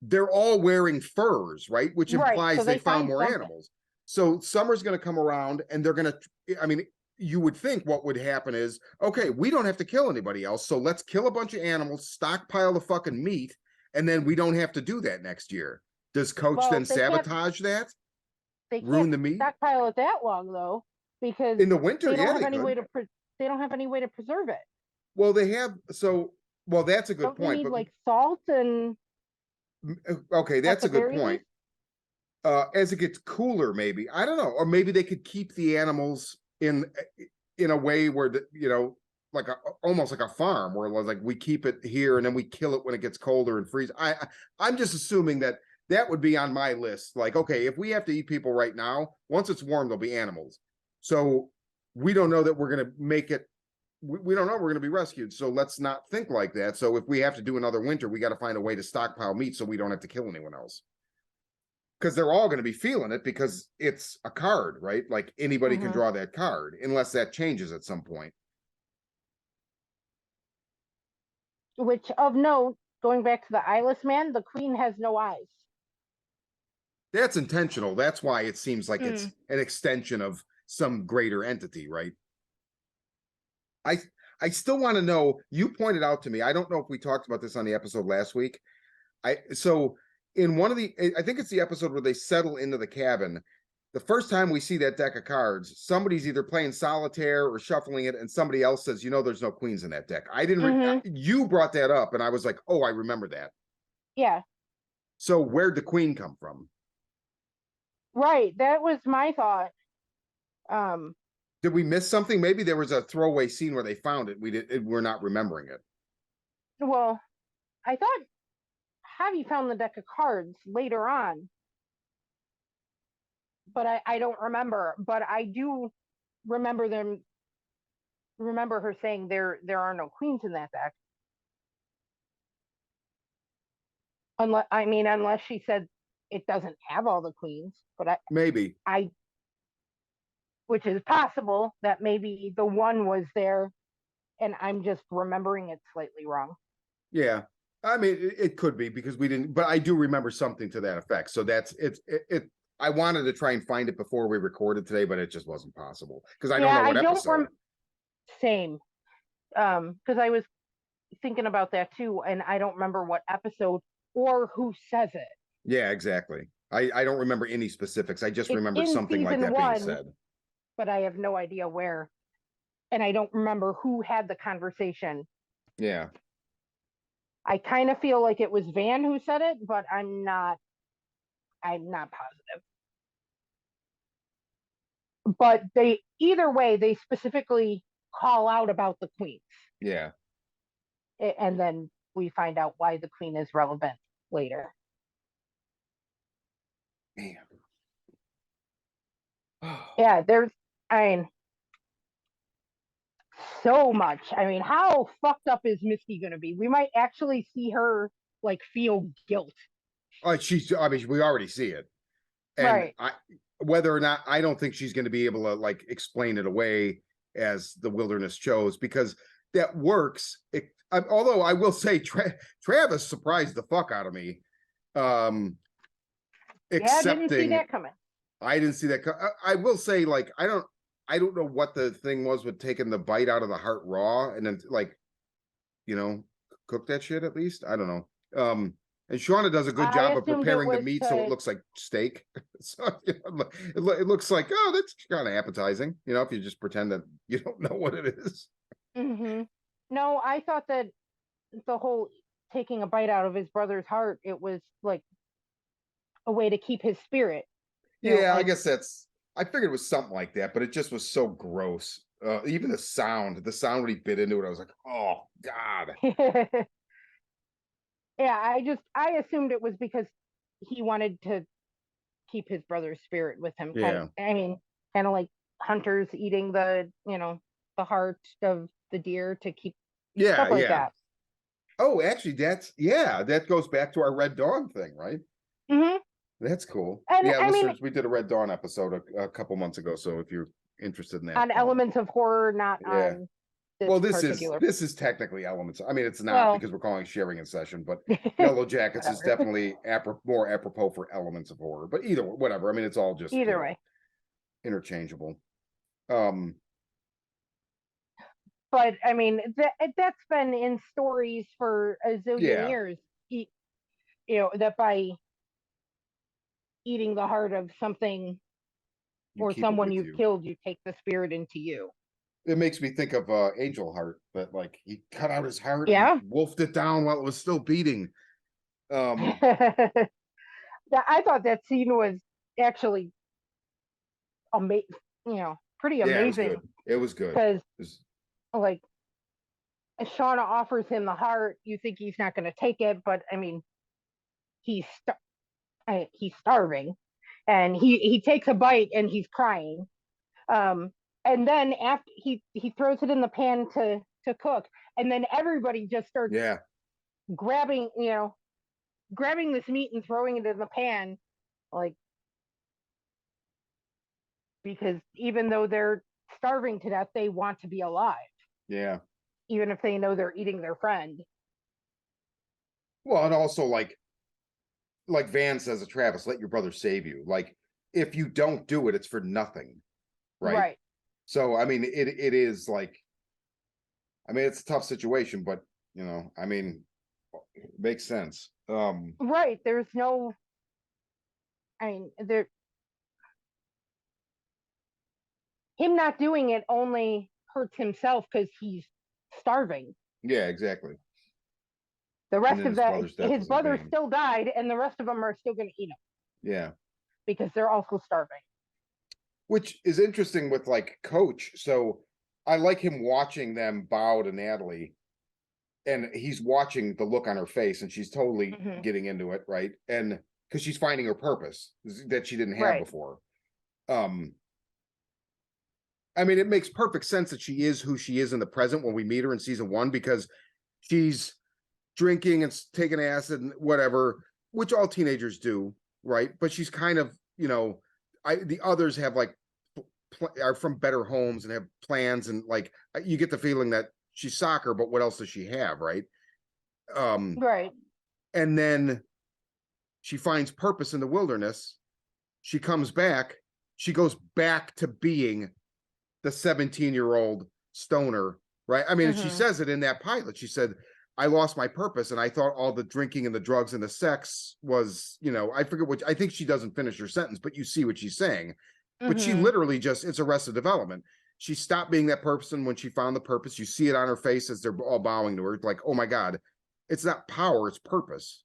[SPEAKER 3] they're all wearing furs, right? Which
[SPEAKER 4] Right.
[SPEAKER 3] implies
[SPEAKER 4] So
[SPEAKER 3] they
[SPEAKER 4] they
[SPEAKER 3] found
[SPEAKER 4] find
[SPEAKER 3] more
[SPEAKER 4] something.
[SPEAKER 3] animals. So summer's going to come around and they're going to, I mean, you would think what would happen is, okay, we don't have to kill anybody else. So let's kill a bunch of animals, stockpile the fucking meat, and then we don't have to do that next year. Does Coach then
[SPEAKER 4] Well,
[SPEAKER 3] sabotage that?
[SPEAKER 4] they
[SPEAKER 3] Ruin
[SPEAKER 4] can't
[SPEAKER 3] the meat?
[SPEAKER 4] stockpile it that long though, because
[SPEAKER 3] In the winter,
[SPEAKER 4] they don't
[SPEAKER 3] yeah,
[SPEAKER 4] have
[SPEAKER 3] they
[SPEAKER 4] any
[SPEAKER 3] could.
[SPEAKER 4] way to they don't have any way to preserve it.
[SPEAKER 3] Well, they have, so, well, that's a good
[SPEAKER 4] Don't they
[SPEAKER 3] point.
[SPEAKER 4] need
[SPEAKER 3] But
[SPEAKER 4] like salt and
[SPEAKER 3] okay,
[SPEAKER 4] at
[SPEAKER 3] that's
[SPEAKER 4] the
[SPEAKER 3] a good
[SPEAKER 4] very
[SPEAKER 3] point.
[SPEAKER 4] least?
[SPEAKER 3] As it gets cooler, maybe I don't know, or maybe they could keep the animals in a way where like almost like a farm where like we keep it here and then we kill it when it gets colder and freeze. I'm just assuming that that would be on my list. Like, okay, if we have to eat people right now, once it's warm, there'll be animals. So we don't know that we're gonna make it. We don't know we're gonna be rescued. So let's not think like that. So if we have to do another winter, we got to find a way to stockpile meat so we don't have to kill anyone else because they're all going to be feeling it because it's a card, right? Like anybody can
[SPEAKER 4] Mm-hmm.
[SPEAKER 3] draw that card unless that changes at some point.
[SPEAKER 4] Which of note, going back to the eyeless man, the queen has no eyes.
[SPEAKER 3] That's intentional. That's why it seems like it's
[SPEAKER 4] Mm.
[SPEAKER 3] an extension of some greater entity, right? I I still want to know. You pointed out to me. I don't know if we talked about this on the episode last week. So in one of the, I think it's the episode where they settle into the cabin. The first time we see that deck of cards, somebody's either playing solitaire or shuffling it, and somebody else says, "You know, there's no queens in that deck." I didn't. You brought that up, and I was like, "Oh, I remember that."
[SPEAKER 4] Yeah.
[SPEAKER 3] So where'd the queen come from?
[SPEAKER 4] Right. That was my thought.
[SPEAKER 3] Did we miss something? Maybe there was a throwaway scene where they found it. We're not remembering it.
[SPEAKER 4] Well, I thought Javi found the deck of cards later on, but I don't remember. But I do remember her saying there are no queens in that deck. Unless she said it doesn't have all the queens, but
[SPEAKER 3] Maybe.
[SPEAKER 4] Which is possible that maybe the one was there and I'm just remembering it slightly wrong.
[SPEAKER 3] Yeah. I mean, it could be because we didn't, but I do remember something to that effect. So that's it. I wanted to try and find it before we recorded today, but it just wasn't possible because I don't know what episode.
[SPEAKER 4] Same. Because I was thinking about that too, and I don't remember what episode or who says it.
[SPEAKER 3] Yeah, exactly. I don't remember any specifics. I just remember something like that being said.
[SPEAKER 4] But I have no idea where. And I don't remember who had the conversation.
[SPEAKER 3] Yeah.
[SPEAKER 4] I kind of feel like it was Van who said it, but I'm not positive. But either way, they specifically call out about the queens.
[SPEAKER 3] Yeah.
[SPEAKER 4] And then we find out why the queen is relevant later.
[SPEAKER 3] Man.
[SPEAKER 4] Yeah, so much. How fucked up is Misty going to be? We might actually see her like feel guilt.
[SPEAKER 3] We already see it. And
[SPEAKER 4] right.
[SPEAKER 3] Whether or not, I don't think she's going to be able to like explain it away as the wilderness chose, because that works. Although I will say Travis surprised the fuck out of me.
[SPEAKER 4] I didn't see that coming.
[SPEAKER 3] I didn't see that. I will say, like, I don't know what the thing was with taking the bite out of the heart raw and then like, cook that shit at least. I don't know. And Shauna does a good job of preparing the meat so it looks like steak. So it looks like, oh, that's kind of appetizing, if you just pretend that you don't know what it is.
[SPEAKER 4] Mm-hmm. No, I thought that the whole taking a bite out of his brother's heart, it was like a way to keep his spirit.
[SPEAKER 3] Yeah, I guess I figured it was something like that, but it just was so gross. Even the sound when he bit into it, I was like, oh God.
[SPEAKER 4] Yeah, I assumed it was because he wanted to keep his brother's spirit with him.
[SPEAKER 3] Yeah.
[SPEAKER 4] Kind of like hunters eating the heart of the deer to keep stuff like that.
[SPEAKER 3] Oh, actually, that goes back to our Red Dawn thing, right?
[SPEAKER 4] Mm-hmm.
[SPEAKER 3] That's cool.
[SPEAKER 4] And,
[SPEAKER 3] listeners, we did a Red Dawn episode a couple months ago, so if you're interested in that,
[SPEAKER 4] on elements of horror, not on.
[SPEAKER 3] This is technically elements. It's not because we're calling sharing in session, but Yellowjackets is definitely more apropos for elements of horror. But whatever. It's all just
[SPEAKER 4] either way
[SPEAKER 3] interchangeable.
[SPEAKER 4] But that's been in stories for a zillion years. That by eating the heart of something or someone you've killed, you take the spirit into you.
[SPEAKER 3] It makes me think of Angel Heart, but like he cut out his heart,
[SPEAKER 4] and
[SPEAKER 3] wolfed it down while it was still beating.
[SPEAKER 4] I thought that scene was actually amazing. Pretty amazing.
[SPEAKER 3] It was good
[SPEAKER 4] because like Shauna offers him the heart. You think he's not going to take it, but he's starving, and he takes a bite and he's crying. And then after he throws it in the pan to cook, and then everybody just starts grabbing this meat and throwing it in the pan, like, because even though they're starving to death, they want to be alive.
[SPEAKER 3] Yeah.
[SPEAKER 4] Even if they know they're eating their friend.
[SPEAKER 3] Well, and also like like Van says to Travis, let your brother save you. Like, if you don't do it, it's for nothing. Right. So, I mean, it is like, I mean, it's a tough situation, but you know, I mean, it makes sense.
[SPEAKER 4] Right. There's no, I mean, him not doing it only hurts himself because he's starving.
[SPEAKER 3] Yeah, exactly.
[SPEAKER 4] The
[SPEAKER 3] And
[SPEAKER 4] rest
[SPEAKER 3] then
[SPEAKER 4] of
[SPEAKER 3] his
[SPEAKER 4] that,
[SPEAKER 3] brother's death
[SPEAKER 4] his
[SPEAKER 3] was in
[SPEAKER 4] brother
[SPEAKER 3] vain.
[SPEAKER 4] still died, and the rest of them are still going to eat him
[SPEAKER 3] Yeah.
[SPEAKER 4] because they're also starving.
[SPEAKER 3] Which is interesting with like Coach. So I like him watching them bow to Natalie, and he's watching the look on her face, and she's totally
[SPEAKER 4] Mhm.
[SPEAKER 3] getting into it, right? And because she's finding her purpose that she didn't have
[SPEAKER 4] Right.
[SPEAKER 3] before. I mean, it makes perfect sense that she is who she is in the present when we meet her in season 1, because she's drinking and taking acid and whatever, which all teenagers do, right? But she's kind of, you know, the others have like are from better homes and have plans, and like you get the feeling that she's soccer, but what else does she have, right?
[SPEAKER 4] Right.
[SPEAKER 3] And then she finds purpose in the wilderness. She comes back. She goes back to being the 17-year-old stoner, right? I mean, she
[SPEAKER 4] Mhm.
[SPEAKER 3] says it in that pilot. She said, I lost my purpose, and I thought all the drinking and the drugs and the sex was, you know, I forget what, I think she doesn't finish her sentence, but you see what she's saying. But she
[SPEAKER 4] Mhm.
[SPEAKER 3] literally just, it's Arrested Development. She stopped being that person when she found the purpose. You see it on her face as they're all bowing to her, like, oh my God, it's not power, it's purpose.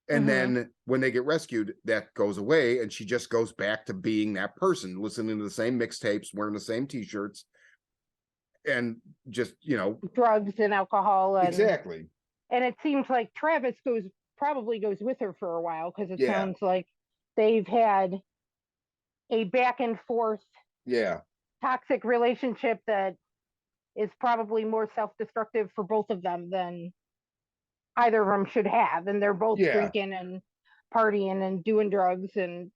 [SPEAKER 3] And
[SPEAKER 4] Mhm.
[SPEAKER 3] then when they get rescued, that goes away, and she just goes back to being that person, listening to the same mixtapes, wearing the same t-shirts, and just, you know,
[SPEAKER 4] Drugs and alcohol, and
[SPEAKER 3] exactly.
[SPEAKER 4] and it seems like Travis probably goes with her for a while, because it
[SPEAKER 3] Yeah.
[SPEAKER 4] sounds like they've had a back and forth
[SPEAKER 3] Yeah.
[SPEAKER 4] toxic relationship that is probably more self-destructive for both of them than either of them should have, and they're both
[SPEAKER 3] Yeah.
[SPEAKER 4] drinking and partying and doing drugs. And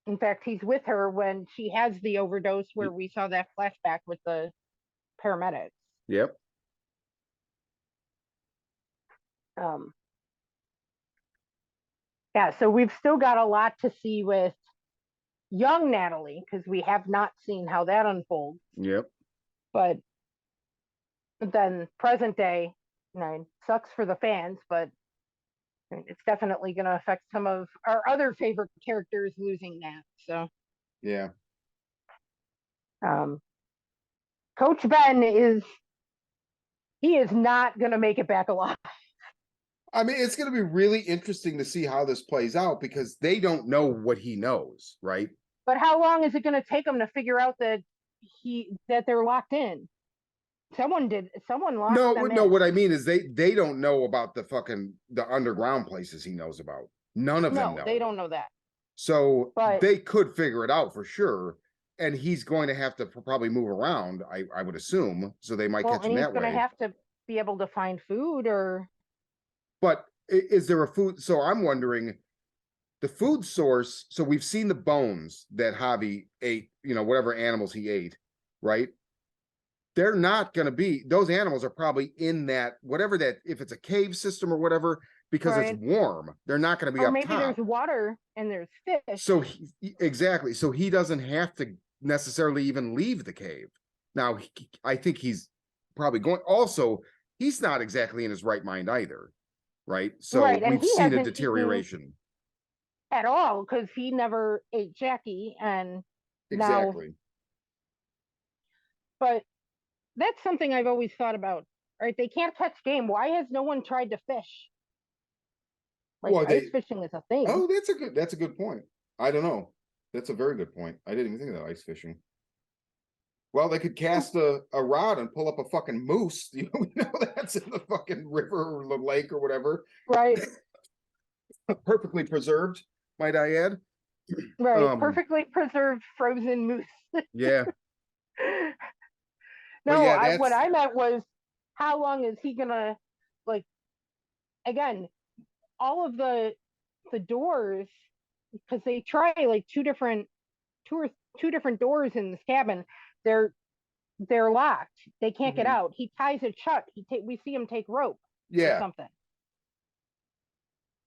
[SPEAKER 4] in fact, he's with her when she has the overdose, where we saw that flashback with the paramedics.
[SPEAKER 3] Yep.
[SPEAKER 4] um yeah, so we've still got a lot to see with young Natalie, because we have not seen how that unfolds.
[SPEAKER 3] Yep.
[SPEAKER 4] But then present day, you know, it sucks for the fans, but it's definitely going to affect some of our other favorite characters losing that. So
[SPEAKER 3] Yeah.
[SPEAKER 4] Coach Ben is not going to make it back alive.
[SPEAKER 3] I mean, it's going to be really interesting to see how this plays out, because they don't know what he knows, right?
[SPEAKER 4] But how long is it going to take them to figure out that they're locked in? Someone locked
[SPEAKER 3] No,
[SPEAKER 4] them
[SPEAKER 3] no,
[SPEAKER 4] in.
[SPEAKER 3] what I mean is they don't know about the underground places he knows about. None of them
[SPEAKER 4] No,
[SPEAKER 3] know.
[SPEAKER 4] they don't know that.
[SPEAKER 3] So
[SPEAKER 4] But
[SPEAKER 3] they could figure it out for sure. And he's going to have to probably move around, I would assume. So they might catch him
[SPEAKER 4] and he's
[SPEAKER 3] that
[SPEAKER 4] going to
[SPEAKER 3] way.
[SPEAKER 4] have to be able to find food, or
[SPEAKER 3] But is there a food? So I'm wondering, the food source. So we've seen the bones that Javi ate, you know, whatever animals he ate, right? They're not going to be, those animals are probably in that, whatever that, if it's a cave system or whatever, because it's
[SPEAKER 4] right?
[SPEAKER 3] warm, they're not going to be
[SPEAKER 4] Or
[SPEAKER 3] up
[SPEAKER 4] maybe
[SPEAKER 3] top.
[SPEAKER 4] there's water and there's fish.
[SPEAKER 3] So exactly. So he doesn't have to necessarily even leave the cave. Now, I think he's probably going, also, he's not exactly in his right mind either, right? So
[SPEAKER 4] Right, and
[SPEAKER 3] we've
[SPEAKER 4] he
[SPEAKER 3] seen a
[SPEAKER 4] hasn't eaten
[SPEAKER 3] deterioration.
[SPEAKER 4] at all because he never ate Jackie, and now,
[SPEAKER 3] Exactly.
[SPEAKER 4] but that's something I've always thought about. Right, they can't catch game. Why has no one tried to fish? Like,
[SPEAKER 3] Well,
[SPEAKER 4] ice fishing is a thing.
[SPEAKER 3] oh, that's a good point. I don't know. That's a very good point. I didn't even think of that, ice fishing. Well, they could cast a rod and pull up a fucking moose. You know, that's in the fucking river or the lake or whatever.
[SPEAKER 4] Right.
[SPEAKER 3] Perfectly preserved, might I add.
[SPEAKER 4] Right. Perfectly preserved frozen moose.
[SPEAKER 3] Yeah.
[SPEAKER 4] No,
[SPEAKER 3] yeah,
[SPEAKER 4] what I meant was, how long is he gonna, like, again, all of the doors, because they try like two different doors in this cabin. They're locked. They can't get out. He ties it shut. We see him take rope or
[SPEAKER 3] yeah.
[SPEAKER 4] something.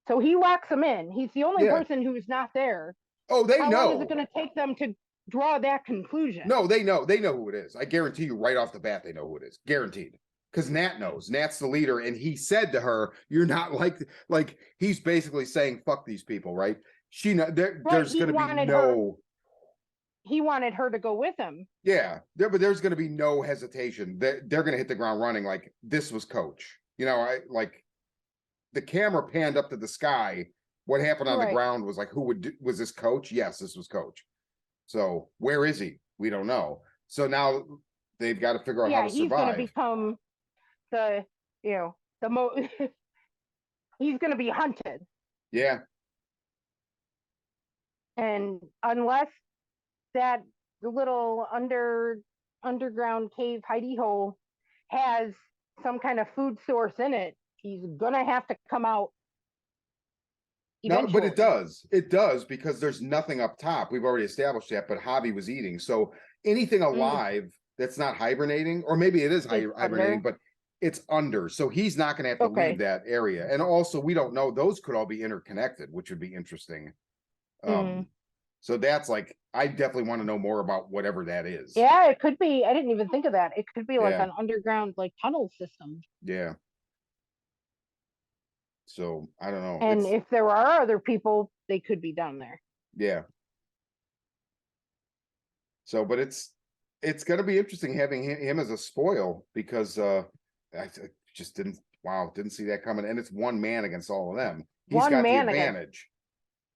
[SPEAKER 4] So he locks them in. He's the only
[SPEAKER 3] Yeah.
[SPEAKER 4] person who's not there.
[SPEAKER 3] Oh, they
[SPEAKER 4] How long is it
[SPEAKER 3] know.
[SPEAKER 4] going to take them to draw that conclusion?
[SPEAKER 3] No, they know. They know who it is. I guarantee you right off the bat, they know who it is. Guaranteed. Because Nat knows. Nat's the leader, and he said to her, "You're not like." He's basically saying, "Fuck these people," right? She know there's
[SPEAKER 4] He
[SPEAKER 3] going to be
[SPEAKER 4] wanted
[SPEAKER 3] no.
[SPEAKER 4] He wanted her to go with him.
[SPEAKER 3] Yeah, but there's going to be no hesitation. They're going to hit the ground running. Like this was Coach. You know, I like the camera panned up to the sky. What happened on the ground was like, was this Coach? Yes, this was Coach. So where is he? We don't know. So now they've got to figure out how to
[SPEAKER 4] he's going to
[SPEAKER 3] survive.
[SPEAKER 4] become the he's going to be hunted.
[SPEAKER 3] Yeah.
[SPEAKER 4] And unless that little underground cave hidey hole has some kind of food source in it, he's gonna have to come out eventually.
[SPEAKER 3] No, but it does. It does because there's nothing up top. We've already established that, but Javi was eating. So anything alive that's not hibernating, or maybe it is hibernating, but it's under. So he's not going to have to leave that area. And also, we don't know. Those could all be interconnected, which would be interesting. So that's like, I definitely want to know more about whatever that is.
[SPEAKER 4] Yeah, it could be. I didn't even think of that. It could be like an underground like tunnel system.
[SPEAKER 3] Yeah. So I don't know.
[SPEAKER 4] And if there are other people, they could be down there.
[SPEAKER 3] Yeah. So, but it's going to be interesting having him as a spoil because I just didn't see that coming. And it's one man against all of them. He's got the advantage.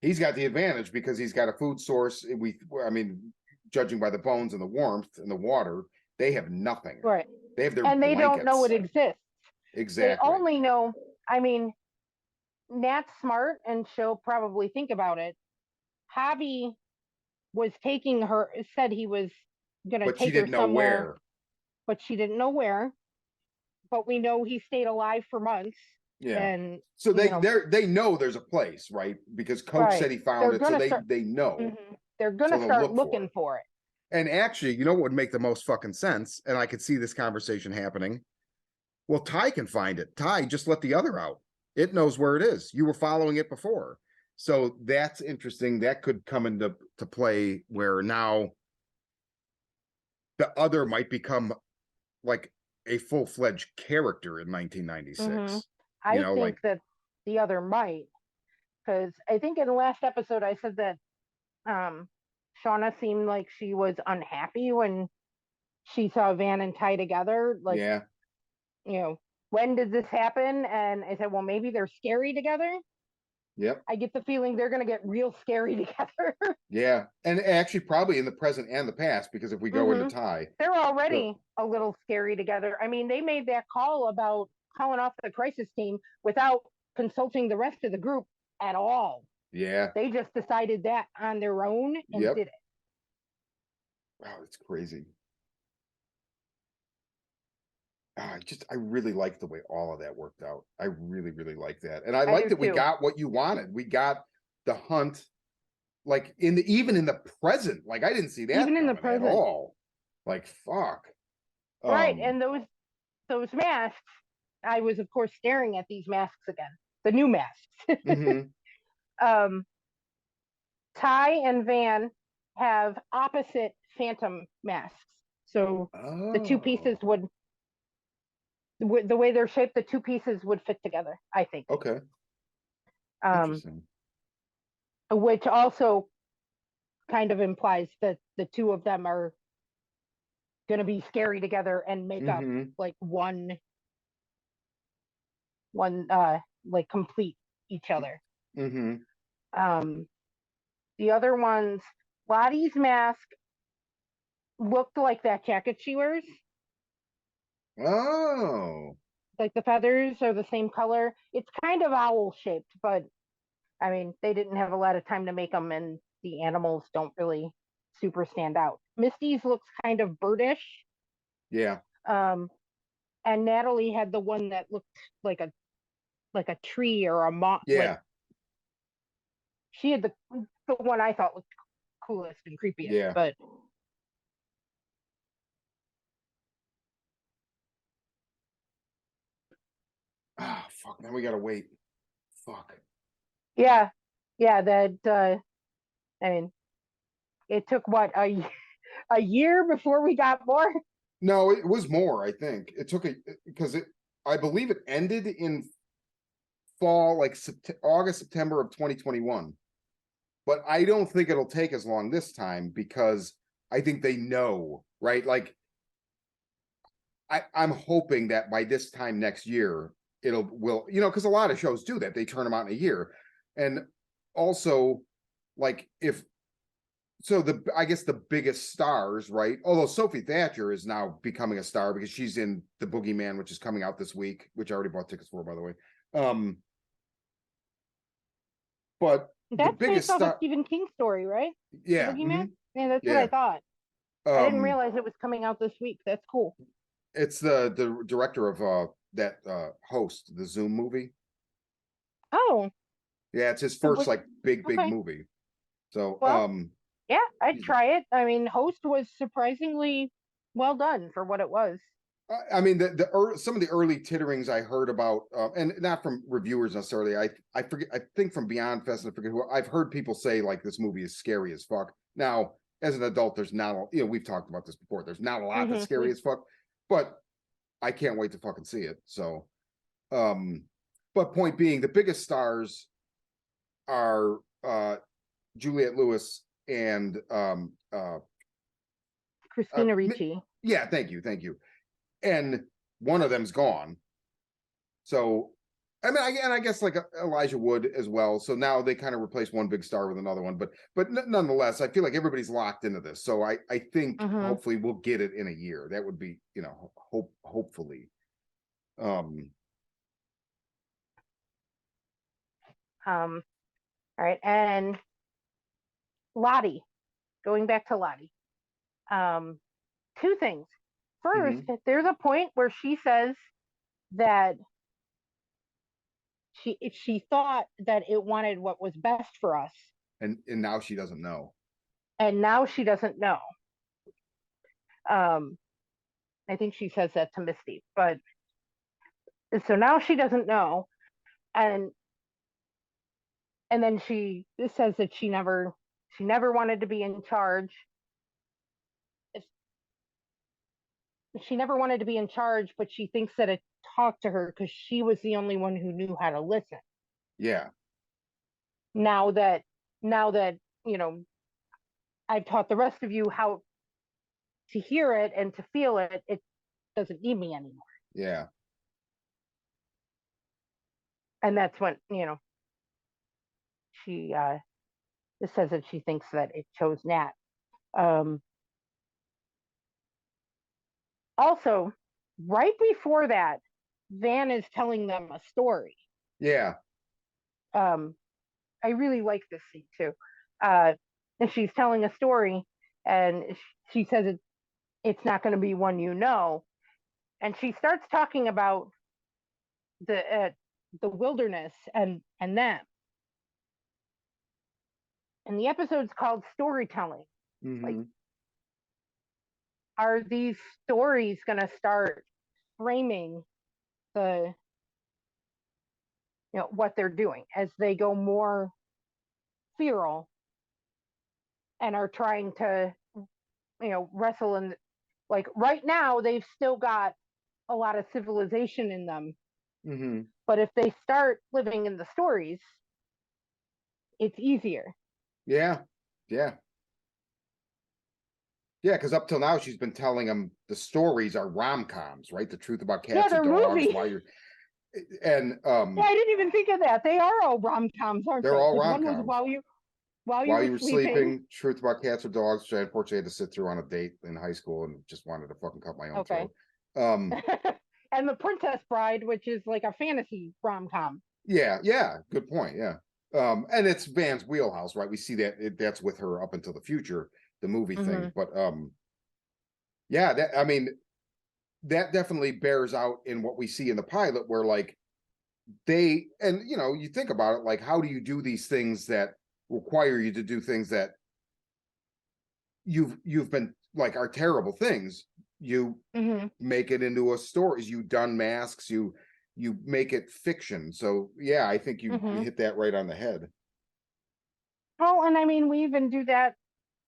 [SPEAKER 3] He's got the advantage because he's got a food source. I mean, judging by the bones and the warmth and the water, they have nothing.
[SPEAKER 4] Right.
[SPEAKER 3] They have their
[SPEAKER 4] and they don't know it exists.
[SPEAKER 3] Exactly.
[SPEAKER 4] They only know. I mean, Nat's smart, and she'll probably think about it. Javi was taking her. Said he was going to take her somewhere, but she didn't know where. But we know he stayed alive for months.
[SPEAKER 3] Yeah.
[SPEAKER 4] And
[SPEAKER 3] so they know there's a place, right? Because Coach said he found it, so they know.
[SPEAKER 4] They're gonna start looking for it.
[SPEAKER 3] And actually, you know what would make the most fucking sense? And I could see this conversation happening. Well, Ty can find it. Ty, just let the other out. It knows where it is. You were following it before. So that's interesting. That could come into play where now the other might become like a full-fledged character in 1996.
[SPEAKER 4] I think that the other might, because I think in the last episode I said that Shauna seemed like she was unhappy when she saw Van and Ty together. Like, when did this happen? And I said, well, maybe they're scary together.
[SPEAKER 3] Yep.
[SPEAKER 4] I get the feeling they're going to get real scary together.
[SPEAKER 3] Yeah. And actually probably in the present and the past, because if we go into Ty.
[SPEAKER 4] They're already a little scary together. I mean, they made that call about calling off the crisis team without consulting the rest of the group at all.
[SPEAKER 3] Yeah.
[SPEAKER 4] They just decided that on their own and did it.
[SPEAKER 3] Wow, it's crazy. I really like the way all of that worked out. I really, really like that. And I like that we got what you wanted. We got the hunt, like even in the present. Like I didn't see that
[SPEAKER 4] even in the present
[SPEAKER 3] at all. Like fuck.
[SPEAKER 4] Right. And those masks, I was of course staring at these masks again. The new masks. Ty and Van have opposite phantom masks. So the two pieces would the way they're shaped, the two pieces would fit together, I think.
[SPEAKER 3] Okay. Interesting.
[SPEAKER 4] Which also kind of implies that the two of them are going to be scary together and make up like one like complete each other. The other ones, Lottie's mask looked like that jacket she wears.
[SPEAKER 3] Oh.
[SPEAKER 4] Like the feathers are the same color. It's kind of owl shaped, but I mean, they didn't have a lot of time to make them, and the animals don't really super stand out. Misty's looks kind of birdish.
[SPEAKER 3] Yeah.
[SPEAKER 4] And Natalie had the one that looked like a tree or a moth.
[SPEAKER 3] Yeah.
[SPEAKER 4] Like, she had the one I thought looked coolest and creepiest.
[SPEAKER 3] Yeah.
[SPEAKER 4] But
[SPEAKER 3] fuck, now we gotta wait. Fuck.
[SPEAKER 4] Yeah, yeah. I mean, it took what a year before we got more.
[SPEAKER 3] No, it was more, I think. It took because I believe it ended in fall, like August, September of 2021. But I don't think it'll take as long this time because I think they know, right? Like I'm hoping that by this time next year, because a lot of shows do that. They turn them out in a year. And also, like I guess the biggest stars, right? Although Sophie Thatcher is now becoming a star because she's in The Boogeyman, which is coming out this week, which I already bought tickets for, by the way. But the
[SPEAKER 4] That's based
[SPEAKER 3] biggest
[SPEAKER 4] off a
[SPEAKER 3] star,
[SPEAKER 4] Stephen King story, right? The
[SPEAKER 3] yeah,
[SPEAKER 4] Boogeyman. Yeah, that's what I
[SPEAKER 3] yeah.
[SPEAKER 4] thought. I didn't realize it was coming out this week. That's cool.
[SPEAKER 3] It's the director of that Host, the Zoom movie.
[SPEAKER 4] Oh,
[SPEAKER 3] Yeah, it's his
[SPEAKER 4] so
[SPEAKER 3] first like big
[SPEAKER 4] okay.
[SPEAKER 3] movie. So
[SPEAKER 4] Well, yeah, I'd try it. I mean, Host was surprisingly well done for what it was.
[SPEAKER 3] I mean some of the early titterings I heard about, and not from reviewers necessarily. I forget. I think from Beyond Fest, I forget who. I've heard people say like this movie is scary as fuck. Now, as an adult, there's not we've talked about this before. There's not a lot that's scary as fuck, but I can't wait to fucking see it. So, but point being, the biggest stars are Juliette Lewis and
[SPEAKER 4] Christina Ricci.
[SPEAKER 3] Yeah, thank you. And one of them's gone. So, I mean, I guess like Elijah Wood as well. So now they kind of replace one big star with another one. But nonetheless, I feel like everybody's locked into this. So I think hopefully we'll get it in a year. That would be, hopefully.
[SPEAKER 4] All right, and Lottie, going back to Lottie. Two things. First, there's a point where she says that she thought that it wanted what was best for us,
[SPEAKER 3] and now she doesn't know.
[SPEAKER 4] And now she doesn't know. I think she says that to Misty, but so now she doesn't know, and then she says that she never wanted to be in charge. She never wanted to be in charge, but she thinks that it talked to her because she was the only one who knew how to listen.
[SPEAKER 3] Yeah.
[SPEAKER 4] Now that I've taught the rest of you how to hear it and to feel it, it doesn't need me anymore.
[SPEAKER 3] Yeah.
[SPEAKER 4] And that's when, she says that she thinks that it chose Nat. Also, right before that, Van is telling them a story.
[SPEAKER 3] Yeah.
[SPEAKER 4] I really like this scene too. And she's telling a story, and she says it's not going to be one and she starts talking about the wilderness and them. And the episode's called Storytelling. Like, are these stories going to start framing the what they're doing as they go more feral and are trying to wrestle in, like, right now they've still got a lot of civilization in them, but if they start living in the stories, it's easier.
[SPEAKER 3] Yeah, because up till now she's been telling them the stories are rom-coms, right? The truth about cats and dogs.
[SPEAKER 4] Movies.
[SPEAKER 3] Why you're and
[SPEAKER 4] I didn't even think of that. They are all rom-coms, aren't they?
[SPEAKER 3] They're all rom-coms.
[SPEAKER 4] One was while you were sleeping.
[SPEAKER 3] Truth about cats or dogs, which I unfortunately had to sit through on a date in high school and just wanted to fucking cut my own throat.
[SPEAKER 4] And The Princess Bride, which is like a fantasy rom-com.
[SPEAKER 3] Yeah, good point. Yeah. And it's Van's wheelhouse, right? We see that's with her up until the future, the movie thing. But yeah, that definitely bears out in what we see in the pilot, where like you think about it, like, how do you do these things that require you to do things that you've been like are terrible things? You make it into a story. You done masks, you you make it fiction. So yeah, I think you hit that right on the head.
[SPEAKER 4] Well, and I mean, we even do that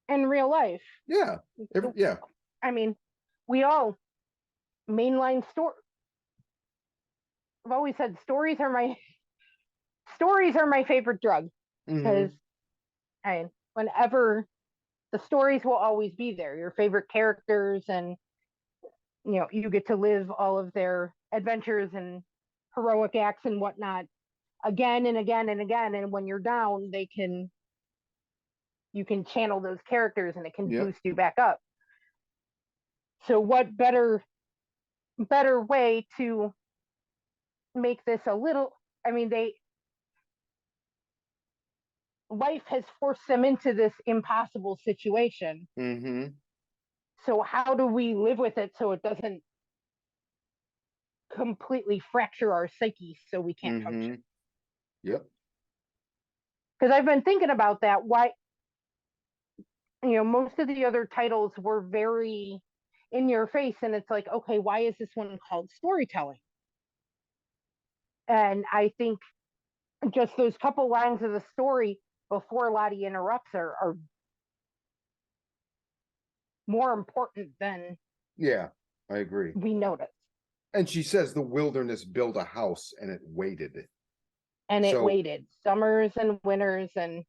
[SPEAKER 4] in real life.
[SPEAKER 3] Yeah. Yeah.
[SPEAKER 4] I mean, we all mainline story. I've always said stories are my favorite drug because whenever the stories will always be there, your favorite characters, and you get to live all of their adventures and heroic acts and whatnot again and again and again. And when you're down, you can channel those characters and it can boost you back up. So what better way to make this a little, I mean, life has forced them into this impossible situation. So how do we live with it so it doesn't completely fracture our psyche so we can't function?
[SPEAKER 3] Yep.
[SPEAKER 4] Because I've been thinking about that. Why, most of the other titles were very in your face, and it's like, okay, why is this one called storytelling? And I think just those couple lines of the story before Lottie interrupts her are more important than
[SPEAKER 3] I agree.
[SPEAKER 4] We notice.
[SPEAKER 3] And she says the wilderness built a house and it waited.
[SPEAKER 4] And it waited summers and winters and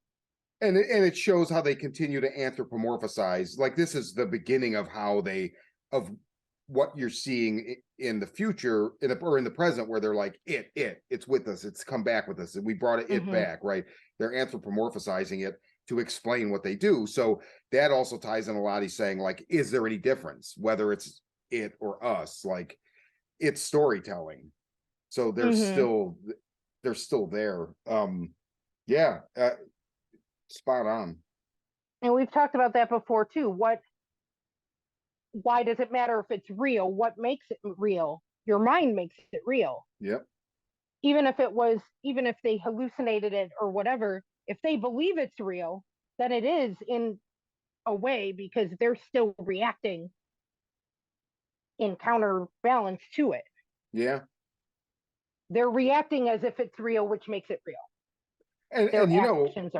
[SPEAKER 3] it shows how they continue to anthropomorphize. Like this is the beginning of how of what you're seeing in the future or in the present, where they're like, it's with us, it's come back with us, and we brought it back, right? They're anthropomorphizing it to explain what they do. So that also ties in a lot. He's saying, like, is there any difference whether it's it or us? Like, it's storytelling. So they're still there. Spot on.
[SPEAKER 4] And we've talked about that before too. Why does it matter if it's real? What makes it real? Your mind makes it real.
[SPEAKER 3] Yep.
[SPEAKER 4] Even if they hallucinated it or whatever, if they believe it's real, then it is in a way, because they're still reacting in counterbalance to it.
[SPEAKER 3] Yeah.
[SPEAKER 4] They're reacting as if it's real, which makes it real.
[SPEAKER 3] And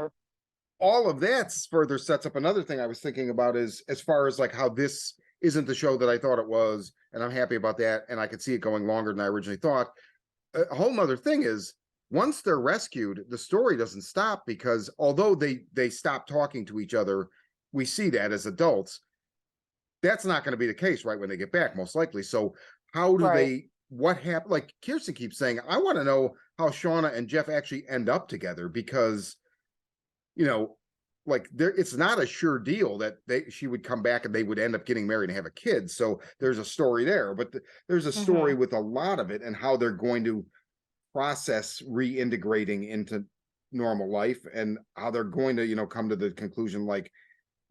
[SPEAKER 3] all of that further sets up another thing I was thinking about, is as far as like how this isn't the show that I thought it was, and I'm happy about that, and I could see it going longer than I originally thought. A whole nother thing is, once they're rescued, the story doesn't stop, because although they stop talking to each other, we see that as adults. That's not going to be the case right when they get back, most likely. So how do what happened? Like Kirsten keeps saying, I want to know how Shauna and Jeff actually end up together, because like it's not a sure deal that she would come back and they would end up getting married and have a kid. So there's a story there, but there's a story with a lot of it, and how they're going to process reintegrating into normal life, and how they're going to come to the conclusion, like,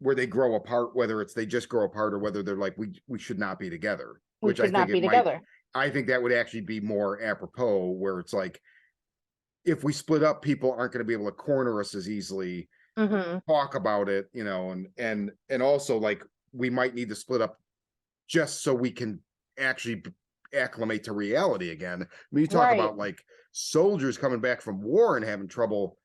[SPEAKER 3] where they grow apart, whether it's they just grow apart, or whether they're like, we should not be together. Which I think that would actually be more apropos, where it's like, if we split up, people aren't going to be able to corner us as easily, talk about it, and also, like, we might need to split up just so we can actually acclimate to reality again. I mean, you talk about like soldiers coming back from war and having trouble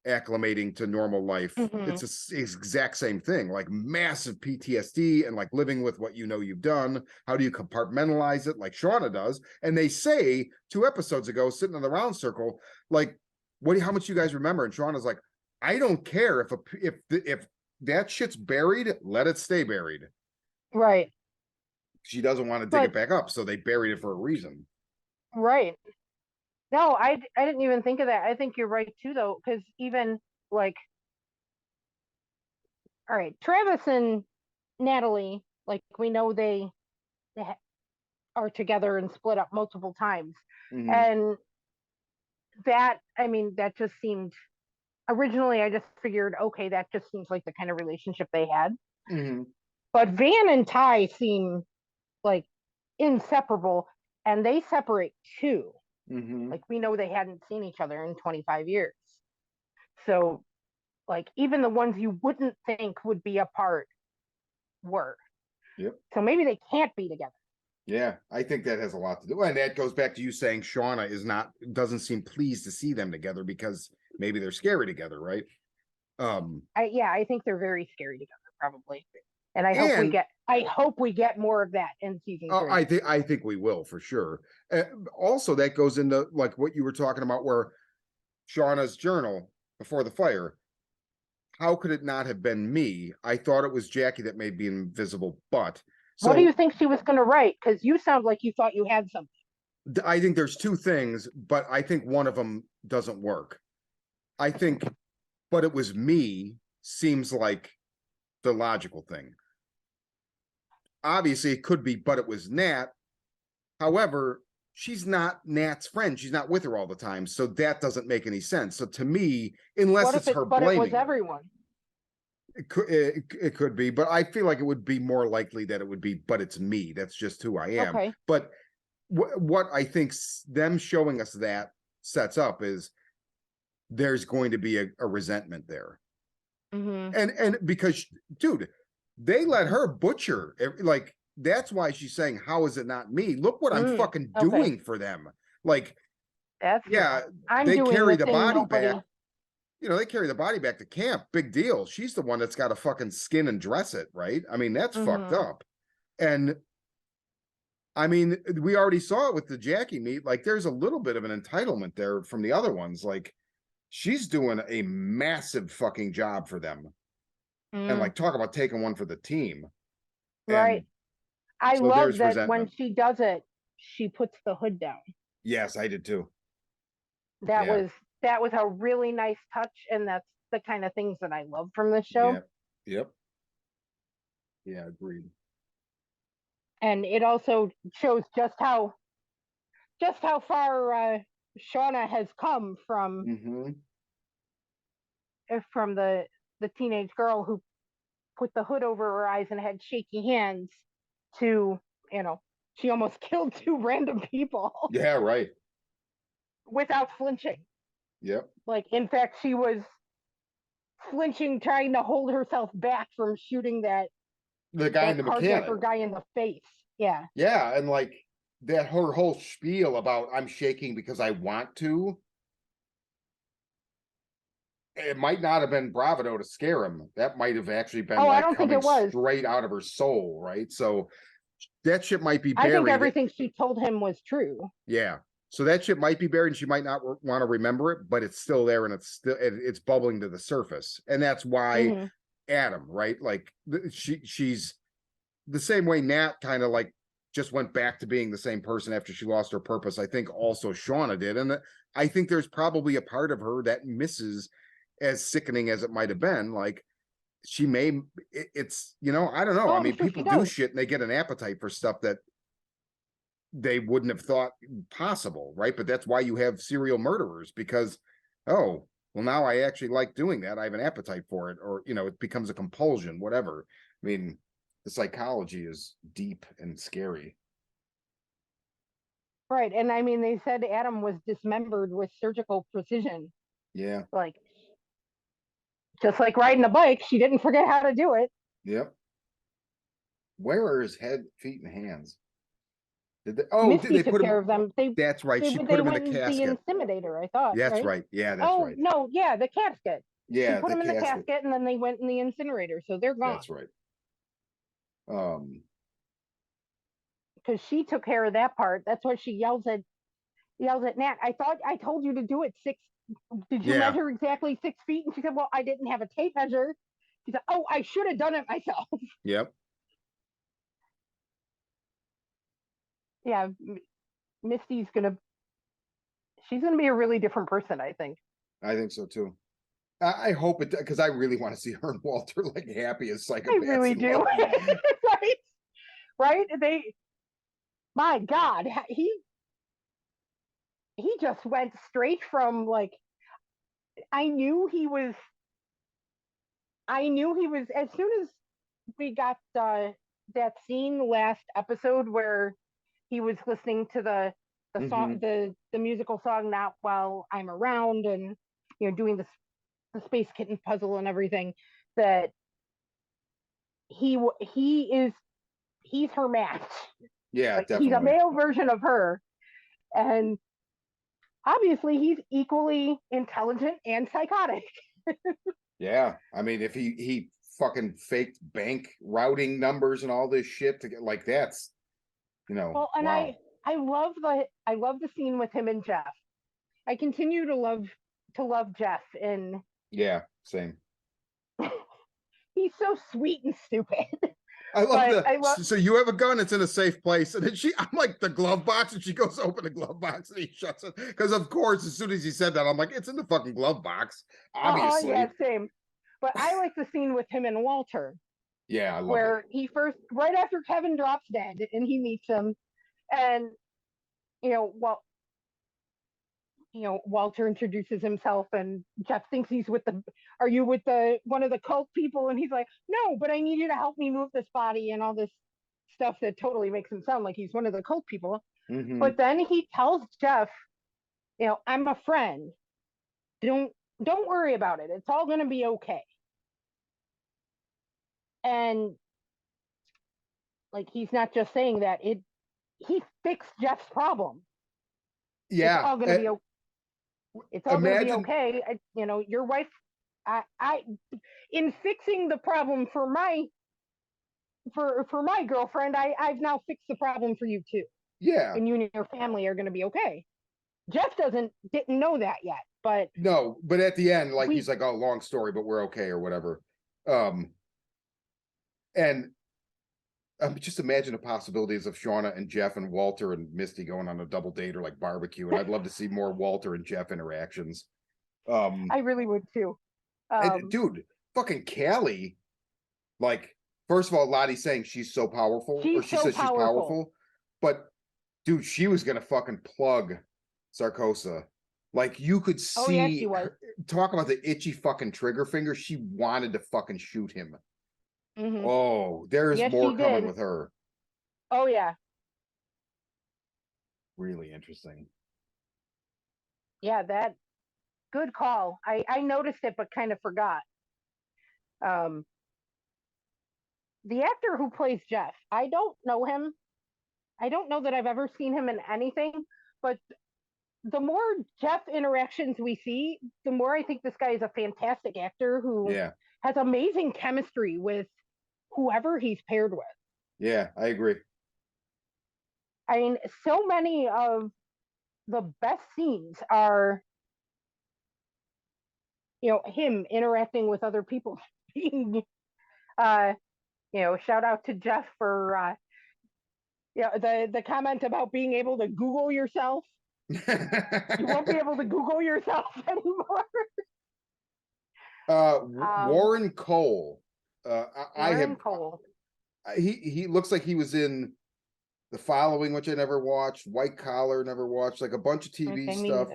[SPEAKER 3] acclimating to normal life. It's the exact same thing, like massive PTSD and like living with what you've done. How do you compartmentalize it, like Shauna does? And they say 2 episodes ago, sitting in the round circle, like, how much you guys remember? And Shauna's like, I don't care if that shit's buried, let it stay buried.
[SPEAKER 4] Right.
[SPEAKER 3] She doesn't want to dig it back up, so they buried it for a reason.
[SPEAKER 4] Right. No, I didn't even think of that. I think you're right too, though, because even like, all right, Travis and Natalie, like, we know they are together and split up multiple times, and that, I mean, that just seemed, originally I just figured, okay, that just seems like the kind of relationship they had. But Van and Ty seem like inseparable, and they separate too. Like, we know they hadn't seen each other in 25 years. So, like, even the ones you wouldn't think would be apart were.
[SPEAKER 3] Yep.
[SPEAKER 4] So maybe they can't be together.
[SPEAKER 3] Yeah, I think that has a lot to do. And that goes back to you saying Shauna doesn't seem pleased to see them together because maybe they're scary together, right?
[SPEAKER 4] I think they're very scary together, probably. And I
[SPEAKER 3] and
[SPEAKER 4] hope we get more of that in season 3.
[SPEAKER 3] I think we will for sure. Also, that goes into like what you were talking about, where Shauna's journal before the fire. How could it not have been me? I thought it was Jackie that made me invisible, but
[SPEAKER 4] What do
[SPEAKER 3] so
[SPEAKER 4] you think she was going to write? Because you sound like you thought you had something.
[SPEAKER 3] I think there's two things, but I think one of them doesn't work. I think, but it was me seems like the logical thing. Obviously, it could be, but it was Nat. However, she's not Nat's friend. She's not with her all the time. So that doesn't make any sense. So to me, unless
[SPEAKER 4] What
[SPEAKER 3] it's
[SPEAKER 4] if
[SPEAKER 3] her
[SPEAKER 4] but it was
[SPEAKER 3] blaming her,
[SPEAKER 4] everyone?
[SPEAKER 3] it could be, but I feel like it would be more likely that it would be, but it's me. That's just who I am.
[SPEAKER 4] Okay.
[SPEAKER 3] But what I think them showing us that sets up is there's going to be a resentment there.
[SPEAKER 4] Mm-hmm.
[SPEAKER 3] And because, dude, they let her butcher, like, that's why she's saying, how is it not me? Look what I'm fucking doing for them. Like,
[SPEAKER 4] That's
[SPEAKER 3] yeah,
[SPEAKER 4] I'm
[SPEAKER 3] they
[SPEAKER 4] doing
[SPEAKER 3] carry
[SPEAKER 4] the
[SPEAKER 3] the
[SPEAKER 4] thing
[SPEAKER 3] body
[SPEAKER 4] nobody.
[SPEAKER 3] back. You know, they carry the body back to camp. Big deal. She's the one that's got to fucking skin and dress it, right? I mean, that's fucked
[SPEAKER 4] Mm-hmm.
[SPEAKER 3] up. And I mean, we already saw it with the Jackie meet. Like, there's a little bit of an entitlement there from the other ones. Like, she's doing a massive fucking job for them. And like, talk about taking one for the team.
[SPEAKER 4] Right.
[SPEAKER 3] And
[SPEAKER 4] I
[SPEAKER 3] so
[SPEAKER 4] love
[SPEAKER 3] there's
[SPEAKER 4] that when
[SPEAKER 3] resentment.
[SPEAKER 4] she does it, she puts the hood down.
[SPEAKER 3] Yes, I did too.
[SPEAKER 4] That
[SPEAKER 3] Yeah.
[SPEAKER 4] was a really nice touch, and that's the kind of things that I love from this show.
[SPEAKER 3] Yeah. Yep. Yeah, agreed.
[SPEAKER 4] And it also shows just how far Shauna has come
[SPEAKER 3] Mm-hmm.
[SPEAKER 4] from the teenage girl who put the hood over her eyes and had shaky hands to, she almost killed 2 random people
[SPEAKER 3] Yeah, right.
[SPEAKER 4] without flinching.
[SPEAKER 3] Yep.
[SPEAKER 4] Like, in fact, she was flinching, trying to hold herself back from shooting
[SPEAKER 3] The guy in
[SPEAKER 4] that
[SPEAKER 3] the mechanic.
[SPEAKER 4] carjacker guy in the face. Yeah.
[SPEAKER 3] Yeah, and like that her whole spiel about I'm shaking because I want to. It might not have been bravado to scare him. That might have actually been
[SPEAKER 4] Oh, I
[SPEAKER 3] like
[SPEAKER 4] don't think
[SPEAKER 3] coming
[SPEAKER 4] it was.
[SPEAKER 3] straight out of her soul, right? So that shit might be
[SPEAKER 4] I think
[SPEAKER 3] buried.
[SPEAKER 4] everything she told him was true.
[SPEAKER 3] Yeah. So that shit might be buried and she might not want to remember it, but it's still there and it's bubbling to the surface. And that's why Adam, right? Like she's the same way Nat kind of like just went back to being the same person after she lost her purpose. I think also Shauna did. And I think there's probably a part of her that misses, as sickening as it might have been. Like she may, it's, I don't know.
[SPEAKER 4] Oh,
[SPEAKER 3] I
[SPEAKER 4] I'm
[SPEAKER 3] mean,
[SPEAKER 4] sure
[SPEAKER 3] people
[SPEAKER 4] she
[SPEAKER 3] do
[SPEAKER 4] does.
[SPEAKER 3] shit and they get an appetite for stuff that they wouldn't have thought possible, right? But that's why you have serial murderers, because, oh, well, now I actually like doing that. I have an appetite for it, or, it becomes a compulsion, whatever. I mean, the psychology is deep and scary.
[SPEAKER 4] Right. And I mean, they said Adam was dismembered with surgical precision.
[SPEAKER 3] Yeah.
[SPEAKER 4] Like, just like riding a bike, she didn't forget how to do it.
[SPEAKER 3] Yep. Where are his head, feet, and hands? Did
[SPEAKER 4] Misty
[SPEAKER 3] they
[SPEAKER 4] took
[SPEAKER 3] put him?
[SPEAKER 4] care of them.
[SPEAKER 3] That's right. She put
[SPEAKER 4] They
[SPEAKER 3] him in the
[SPEAKER 4] went in the
[SPEAKER 3] casket.
[SPEAKER 4] incinerator, I thought.
[SPEAKER 3] That's right. Yeah, that's right.
[SPEAKER 4] No, yeah, the casket.
[SPEAKER 3] Yeah,
[SPEAKER 4] she put them in the casket, and then they went in the incinerator, so they're gone.
[SPEAKER 3] That's right.
[SPEAKER 4] Because she took care of that part. That's why she yells at Nat. I thought I told you to do it 6. Did you measure exactly 6 feet? And she said, well, I didn't have a tape measure. She said, oh, I should have done it myself.
[SPEAKER 3] Yep.
[SPEAKER 4] Yeah, Misty's she's gonna be a really different person, I think.
[SPEAKER 3] I think so too. I hope it, because I really want to see her and Walter like happy as psychopaths.
[SPEAKER 4] I really do. Right? My God, he just went straight from like, I knew he was as soon as we got that scene last episode where he was listening to the song, the musical song "Not While I'm Around," and doing the Space Kitten puzzle and everything, that he's her match.
[SPEAKER 3] Yeah,
[SPEAKER 4] Like he's a
[SPEAKER 3] definitely.
[SPEAKER 4] male version of her, and obviously he's equally intelligent and psychotic.
[SPEAKER 3] Yeah, I mean, if he fucking faked bank routing numbers and all this shit to get like that's,
[SPEAKER 4] Well, and
[SPEAKER 3] wow.
[SPEAKER 4] I love the scene with him and Jeff. I continue to love Jeff, and
[SPEAKER 3] Yeah, same.
[SPEAKER 4] he's so sweet and stupid.
[SPEAKER 3] I love
[SPEAKER 4] But
[SPEAKER 3] the
[SPEAKER 4] I love
[SPEAKER 3] so you have a gun, it's in a safe place, and then I'm like the glove box, and she goes to open the glove box and he shuts it. Because of course, as soon as he said that, I'm like, it's in the fucking glove box, obviously.
[SPEAKER 4] yeah, same. But I like the scene with him and Walter,
[SPEAKER 3] Yeah, I love it.
[SPEAKER 4] where he first, right after Kevin drops dead, and he meets him, and you know, well, Walter introduces himself, and Jeff thinks he's with the, are you with the one of the cult people? And he's like, no, but I need you to help me move this body and all this stuff that totally makes him sound like he's one of the cult people.
[SPEAKER 3] Mm-hmm.
[SPEAKER 4] But then he tells Jeff, I'm a friend. Don't don't worry about it. It's all gonna be okay. And like he's not just saying that, he fixed Jeff's problem. It's
[SPEAKER 3] Yeah,
[SPEAKER 4] all gonna be okay. It's all going to be
[SPEAKER 3] imagine.
[SPEAKER 4] okay. Your wife, I, in fixing the problem for my girlfriend, I've now fixed the problem for you too,
[SPEAKER 3] Yeah,
[SPEAKER 4] and you and your family are going to be okay. Jeff didn't know that yet, but
[SPEAKER 3] no, but at the end, like
[SPEAKER 4] we,
[SPEAKER 3] he's like, oh, long story, but we're okay or whatever. And just imagine the possibilities of Shauna and Jeff and Walter and Misty going on a double date or like barbecue, and I'd love to see more Walter and Jeff interactions.
[SPEAKER 4] I really would too.
[SPEAKER 3] Dude, fucking Callie, like, first of all, Lottie's saying she's so powerful, or
[SPEAKER 4] She's
[SPEAKER 3] she
[SPEAKER 4] so
[SPEAKER 3] says she's
[SPEAKER 4] powerful.
[SPEAKER 3] powerful, but dude, she was gonna fucking plug Sarkosa. Like, you could
[SPEAKER 4] Oh yeah,
[SPEAKER 3] see
[SPEAKER 4] she was.
[SPEAKER 3] her, talk about the itchy fucking trigger finger. She wanted to fucking shoot him.
[SPEAKER 4] Mm-hmm.
[SPEAKER 3] Oh, there's
[SPEAKER 4] Yes,
[SPEAKER 3] more
[SPEAKER 4] she
[SPEAKER 3] coming
[SPEAKER 4] did.
[SPEAKER 3] with her.
[SPEAKER 4] Oh yeah,
[SPEAKER 3] Really interesting.
[SPEAKER 4] yeah. That good call. I noticed it, but kind of forgot. Um, the actor who plays Jeff, I don't know him. I don't know that I've ever seen him in anything, but the more Jeff interactions we see, the more I think this guy is a fantastic actor who
[SPEAKER 3] Yeah,
[SPEAKER 4] has amazing chemistry with whoever he's paired with.
[SPEAKER 3] yeah, I agree.
[SPEAKER 4] I mean, so many of the best scenes are, him interacting with other people. Being, uh, shout out to Jeff for, the comment about being able to Google yourself. You won't be able to Google yourself anymore.
[SPEAKER 3] Warren Cole. I
[SPEAKER 4] Warren
[SPEAKER 3] have
[SPEAKER 4] Cole.
[SPEAKER 3] he looks like he was in The Following, which I never watched, White Collar, never watched, like a bunch of TV
[SPEAKER 4] Okay,
[SPEAKER 3] stuff.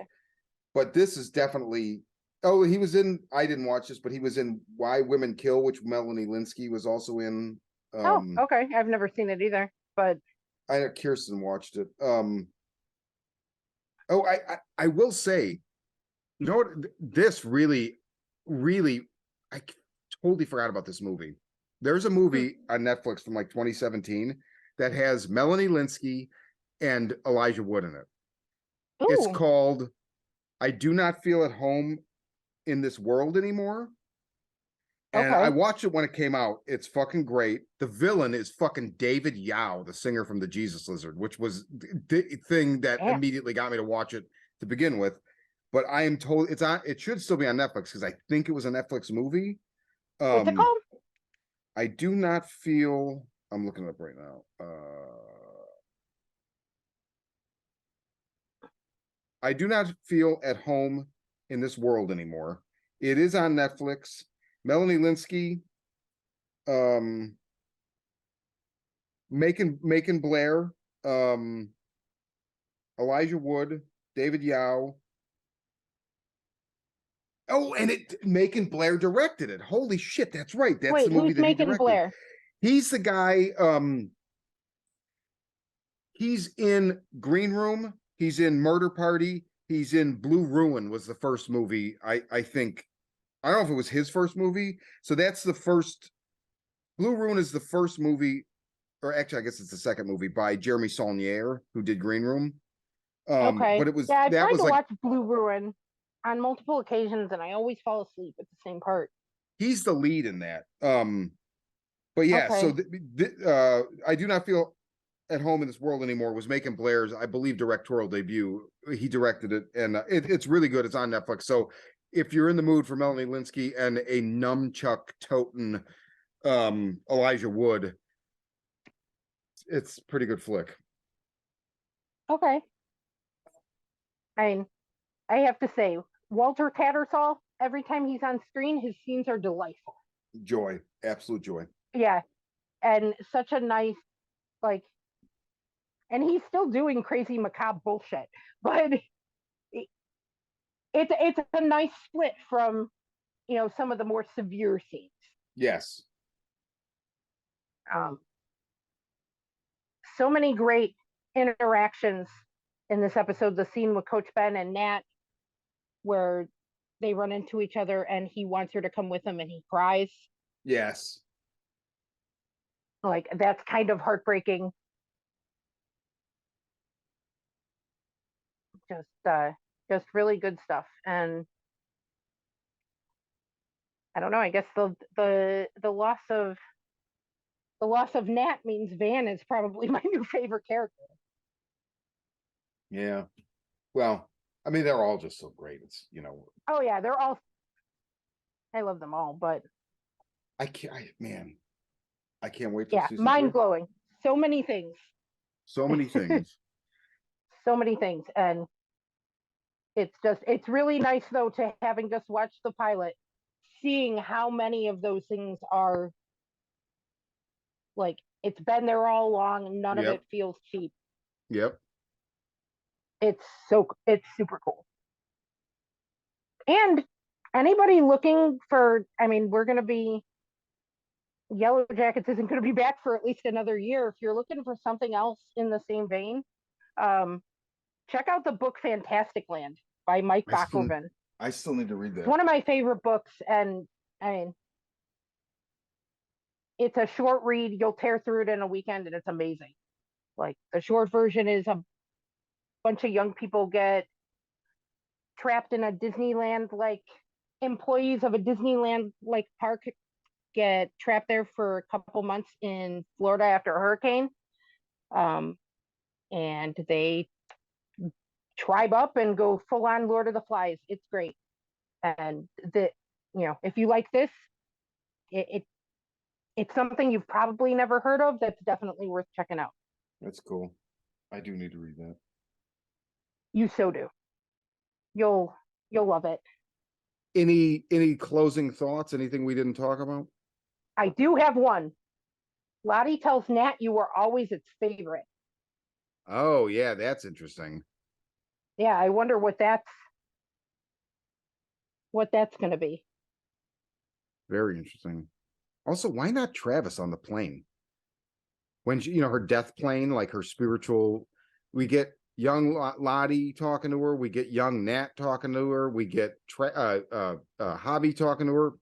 [SPEAKER 3] But this is definitely, oh, he was in, I didn't watch this, but he was in Why Women Kill, which Melanie Linsky was also in.
[SPEAKER 4] Okay. I've never seen it either, but
[SPEAKER 3] I know Kirsten watched it. Oh, I will say, you know what? This really, really, I totally forgot about this movie. There's a movie on Netflix from like 2017 that has Melanie Linsky and Elijah Wood in it. It's
[SPEAKER 4] ooh,
[SPEAKER 3] called I Do Not Feel at Home in This World Anymore. And I
[SPEAKER 4] okay.
[SPEAKER 3] watched it when it came out. It's fucking great. The villain is fucking David Yao, the singer from the Jesus Lizard, which was the thing that
[SPEAKER 4] Damn.
[SPEAKER 3] immediately got me to watch it to begin with. But I am told it's on. It should still be on Netflix because I think it was a Netflix movie.
[SPEAKER 4] What's it called?
[SPEAKER 3] I do not feel. I'm looking it up right now. I do not feel at home in this world anymore. It is on Netflix. Melanie Linsky, Macon Blair, Elijah Wood, David Yao. Oh, and Macon Blair directed it. Holy shit, that's right. That's
[SPEAKER 4] Wait,
[SPEAKER 3] the movie
[SPEAKER 4] who's
[SPEAKER 3] that he
[SPEAKER 4] Macon
[SPEAKER 3] directed.
[SPEAKER 4] Blair?
[SPEAKER 3] He's the guy. He's in Green Room. He's in Murder Party. He's in Blue Ruin. Was the first movie I think. I don't know if it was his first movie. So that's the first. Blue Ruin is the first movie, or actually, I guess it's the second movie by Jeremy Saulnier, who did Green Room.
[SPEAKER 4] Okay.
[SPEAKER 3] But it was
[SPEAKER 4] Yeah, I've
[SPEAKER 3] that
[SPEAKER 4] tried
[SPEAKER 3] was
[SPEAKER 4] to
[SPEAKER 3] like
[SPEAKER 4] watch Blue Ruin on multiple occasions, and I always fall asleep at the same part.
[SPEAKER 3] he's the lead in that. But yeah, so
[SPEAKER 4] Okay.
[SPEAKER 3] I do not feel at home in this world anymore was Macon Blair's, I believe, directorial debut. He directed it, and it's really good. It's on Netflix. So if you're in the mood for Melanie Linsky and a nunchuck toting Elijah Wood, it's a pretty good flick.
[SPEAKER 4] Okay. I mean, I have to say, Walter Tattersall, every time he's on screen, his scenes are delightful.
[SPEAKER 3] Joy, absolute joy.
[SPEAKER 4] Yeah. And such a nice, like, and he's still doing crazy macabre bullshit, but it's a nice split from, some of the more severe scenes.
[SPEAKER 3] Yes.
[SPEAKER 4] So many great interactions in this episode. The scene with Coach Ben and Nat, where they run into each other and he wants her to come with him and he cries.
[SPEAKER 3] Yes.
[SPEAKER 4] Like, that's kind of heartbreaking. Just really good stuff. And I don't know, I guess the loss of Nat means Van is probably my new favorite character.
[SPEAKER 3] Yeah. Well, I mean, they're all just so great. It's
[SPEAKER 4] Oh yeah, they're all. I love them all, but
[SPEAKER 3] I can't wait for
[SPEAKER 4] yeah,
[SPEAKER 3] season
[SPEAKER 4] mind
[SPEAKER 3] 3.
[SPEAKER 4] blowing. So many things.
[SPEAKER 3] So many things.
[SPEAKER 4] So many things, and it's really nice though to having just watched the pilot, seeing how many of those things are like it's been there all along. None of
[SPEAKER 3] Yep.
[SPEAKER 4] it feels cheap.
[SPEAKER 3] Yep.
[SPEAKER 4] It's super cool. And anybody looking for, I mean, we're going to be, Yellowjackets isn't going to be back for at least another year. If you're looking for something else in the same vein, check out the book Fantastic Land by Mike Bachhoven.
[SPEAKER 3] I still need to read that.
[SPEAKER 4] It's one of my favorite books, and I mean, it's a short read. You'll tear through it in a weekend, and it's amazing. Like, the short version is a bunch of young people get trapped in a Disneyland, like employees of a Disneyland like park get trapped there for a couple months in Florida after a hurricane. And they tribe up and go full on Lord of the Flies. It's great. And if you like this, it's something you've probably never heard of that's definitely worth checking out.
[SPEAKER 3] That's cool. I do need to read that.
[SPEAKER 4] You so do. You'll love it.
[SPEAKER 3] Any closing thoughts? Anything we didn't talk about?
[SPEAKER 4] I do have one. Lottie tells Nat you were always its favorite.
[SPEAKER 3] Oh yeah, that's interesting.
[SPEAKER 4] Yeah, I wonder what that's going to be.
[SPEAKER 3] Very interesting. Also, why not Travis on the plane? When she, her death plane, like her spiritual, we get young Lottie talking to her, we get young Nat talking to her, we get Hobby talking to her.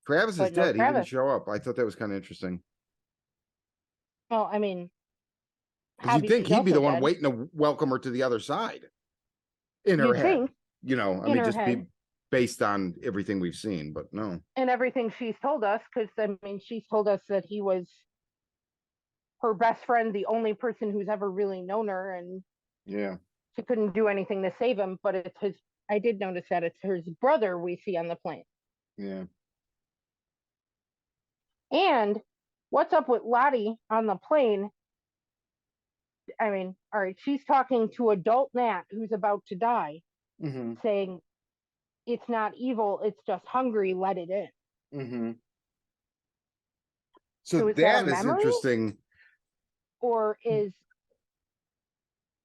[SPEAKER 3] Travis is dead. He didn't show up. I thought that was kind of interesting.
[SPEAKER 4] Well, I mean,
[SPEAKER 3] you'd think he'd be the one waiting to welcome her to the other side. In her head, I mean, just be based on everything we've seen, but no.
[SPEAKER 4] And everything she's told us, because I mean, she's told us that he was her best friend, the only person who's ever really known her, and
[SPEAKER 3] yeah,
[SPEAKER 4] she couldn't do anything to save him. But it's his. I did notice that it's his brother we see on the plane.
[SPEAKER 3] Yeah.
[SPEAKER 4] And what's up with Lottie on the plane? I mean, all right, she's talking to adult Nat who's about to die, saying, "It's not evil, it's just hungry, let it in."
[SPEAKER 3] So
[SPEAKER 4] is
[SPEAKER 3] that
[SPEAKER 4] is
[SPEAKER 3] interesting.
[SPEAKER 4] Or is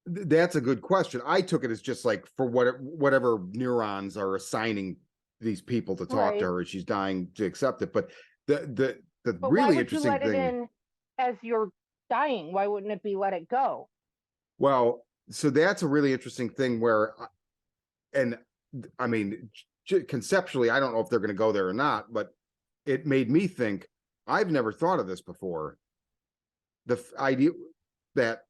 [SPEAKER 3] that's a good question. I took it as just like for whatever neurons are assigning these people to talk to her, she's dying to accept it. But the really interesting thing, it in
[SPEAKER 4] as you're dying, why wouldn't it be let it go?
[SPEAKER 3] Well, so that's a really interesting thing where, and I mean, conceptually, I don't know if they're going to go there or not, but it made me think, I've never thought of this before. idea that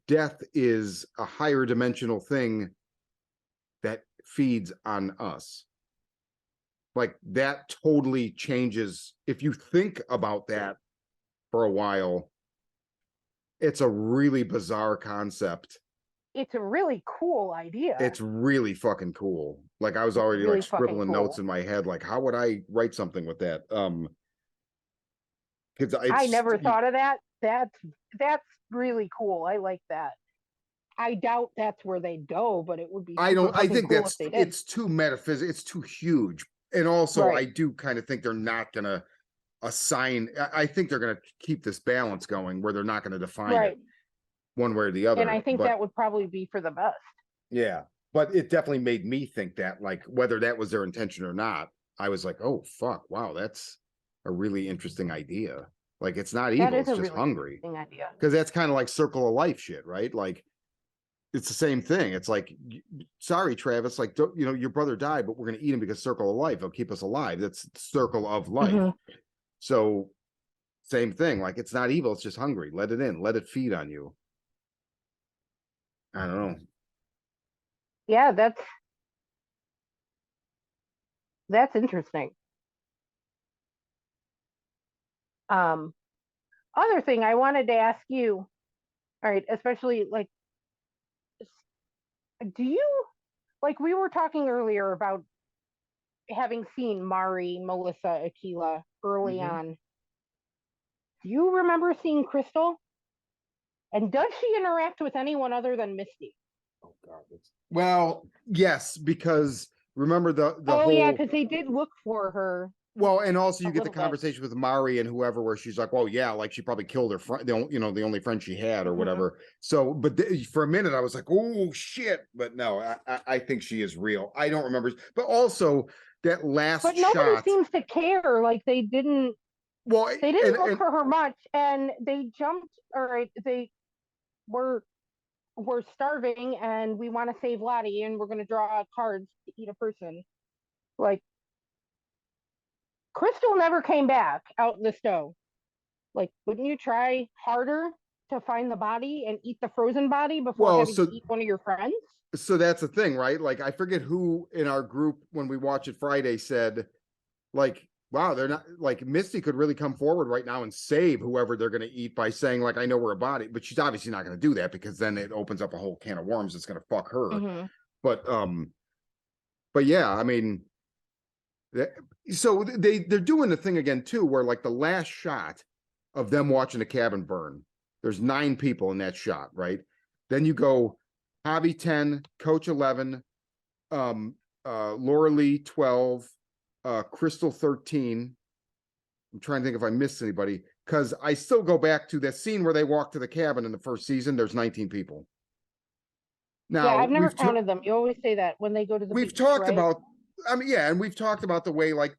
[SPEAKER 3] death is a higher dimensional thing that feeds on us. Like that totally changes. If you think about that for a while, it's a really bizarre concept.
[SPEAKER 4] It's a really cool idea.
[SPEAKER 3] It's really fucking cool. Like I was already
[SPEAKER 4] really
[SPEAKER 3] like scribbling
[SPEAKER 4] cool.
[SPEAKER 3] notes in my head, like how would I write something with that? Because
[SPEAKER 4] I never thought of that. That's really cool. I like that. I doubt that's where they'd go, but it would be.
[SPEAKER 3] I think
[SPEAKER 4] cool
[SPEAKER 3] that's it's too metaphysical. It's too huge, and also
[SPEAKER 4] Right.
[SPEAKER 3] I do kind of think they're not gonna assign. I think they're gonna keep this balance going where they're not gonna define it one way or the other.
[SPEAKER 4] And I think that would probably be for the best.
[SPEAKER 3] Yeah, but it definitely made me think that, like, whether that was their intention or not, I was like, oh fuck, wow, that's a really interesting idea. Like, it's not evil, it's just hungry.
[SPEAKER 4] Idea.
[SPEAKER 3] Because that's kind of like circle of life shit, right? Like, it's the same thing. It's like, sorry, Travis, like, you know, your brother died, but we're gonna eat him because circle of life, it'll keep us alive. That's circle of life. So, same thing. Like, it's not evil, it's just hungry. Let it in, let it feed on you. I don't know.
[SPEAKER 4] Yeah, that's interesting. Other thing I wanted to ask you, all right, especially like, do you, like, we were talking earlier about having seen Mari, Melissa, Akila early on. Do you remember seeing Crystal? And does she interact with anyone other than Misty?
[SPEAKER 3] Oh God. Well, yes, because remember the
[SPEAKER 4] whole... yeah, because they did look for her.
[SPEAKER 3] Well, and also you get the conversation with Mari and whoever, where she's like, "Well, yeah, like she probably killed her friend, the only friend she had, or whatever." So, but for a minute, I was like, "Oh shit!" But no, I think she is real. I don't remember, but also that last shot.
[SPEAKER 4] But nobody seems to care. Like they didn't.
[SPEAKER 3] Well,
[SPEAKER 4] they didn't look for her much, and they jumped. All right, they were. We're starving, and we want to save Lottie, and we're going to draw cards to eat a person. Like. Crystal never came back out in the snow. Like, wouldn't you try harder to find the body and eat the frozen body before having to eat one of your friends?
[SPEAKER 3] So that's the thing, right? Like, I forget who in our group when we watch it Friday said, like, wow, they're not, like, Misty could really come forward right now and save whoever they're going to eat by saying, like, I know where a body, but she's obviously not going to do that because then it opens up a whole can of worms that's going to fuck her. But yeah, I mean, so they're doing the thing again too, where like the last shot of them watching the cabin burn, there's 9 people in that shot, right? Then you go Javi 10, Coach 11, Laura Lee 12, Crystal 13. I'm trying to think if I missed anybody, because I still go back to that scene where they walk to the cabin in the first season. There's 19 people. Now,
[SPEAKER 4] yeah, I've never counted them. You always say that when they go to the
[SPEAKER 3] we've
[SPEAKER 4] beach,
[SPEAKER 3] talked
[SPEAKER 4] right?
[SPEAKER 3] about, I mean, yeah, and we've talked about the way, like,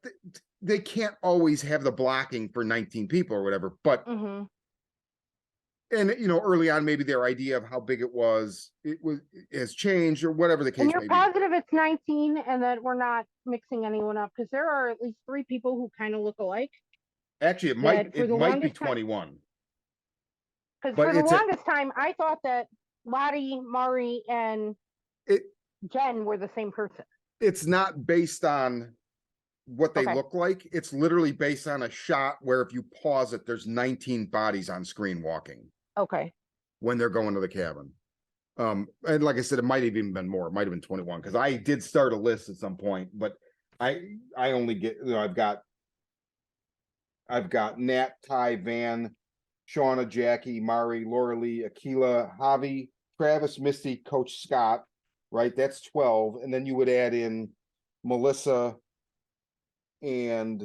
[SPEAKER 3] they can't always have the blocking for 19 people or whatever, but and early on, maybe their idea of how big it has changed or whatever the case may be.
[SPEAKER 4] And you're positive it's 19 and that we're not mixing anyone up, because there are at least 3 people who kind of look alike.
[SPEAKER 3] Actually, it might be 21.
[SPEAKER 4] Because for the longest time, I thought that Lottie, Mari, and Jen were the same person.
[SPEAKER 3] It's not based on what they look like. It's literally based on a shot where if you pause it, there's 19 bodies on screen walking.
[SPEAKER 4] Okay.
[SPEAKER 3] When they're going to the cabin. And like I said, it might have even been more. It might have been 21, because I did start a list at some point, but I only get, I've got Nat, Ty, Van, Shauna, Jackie, Mari, Laura Lee, Akila, Javi, Travis, Misty, Coach Scott, right? That's 12. And then you would add in Melissa and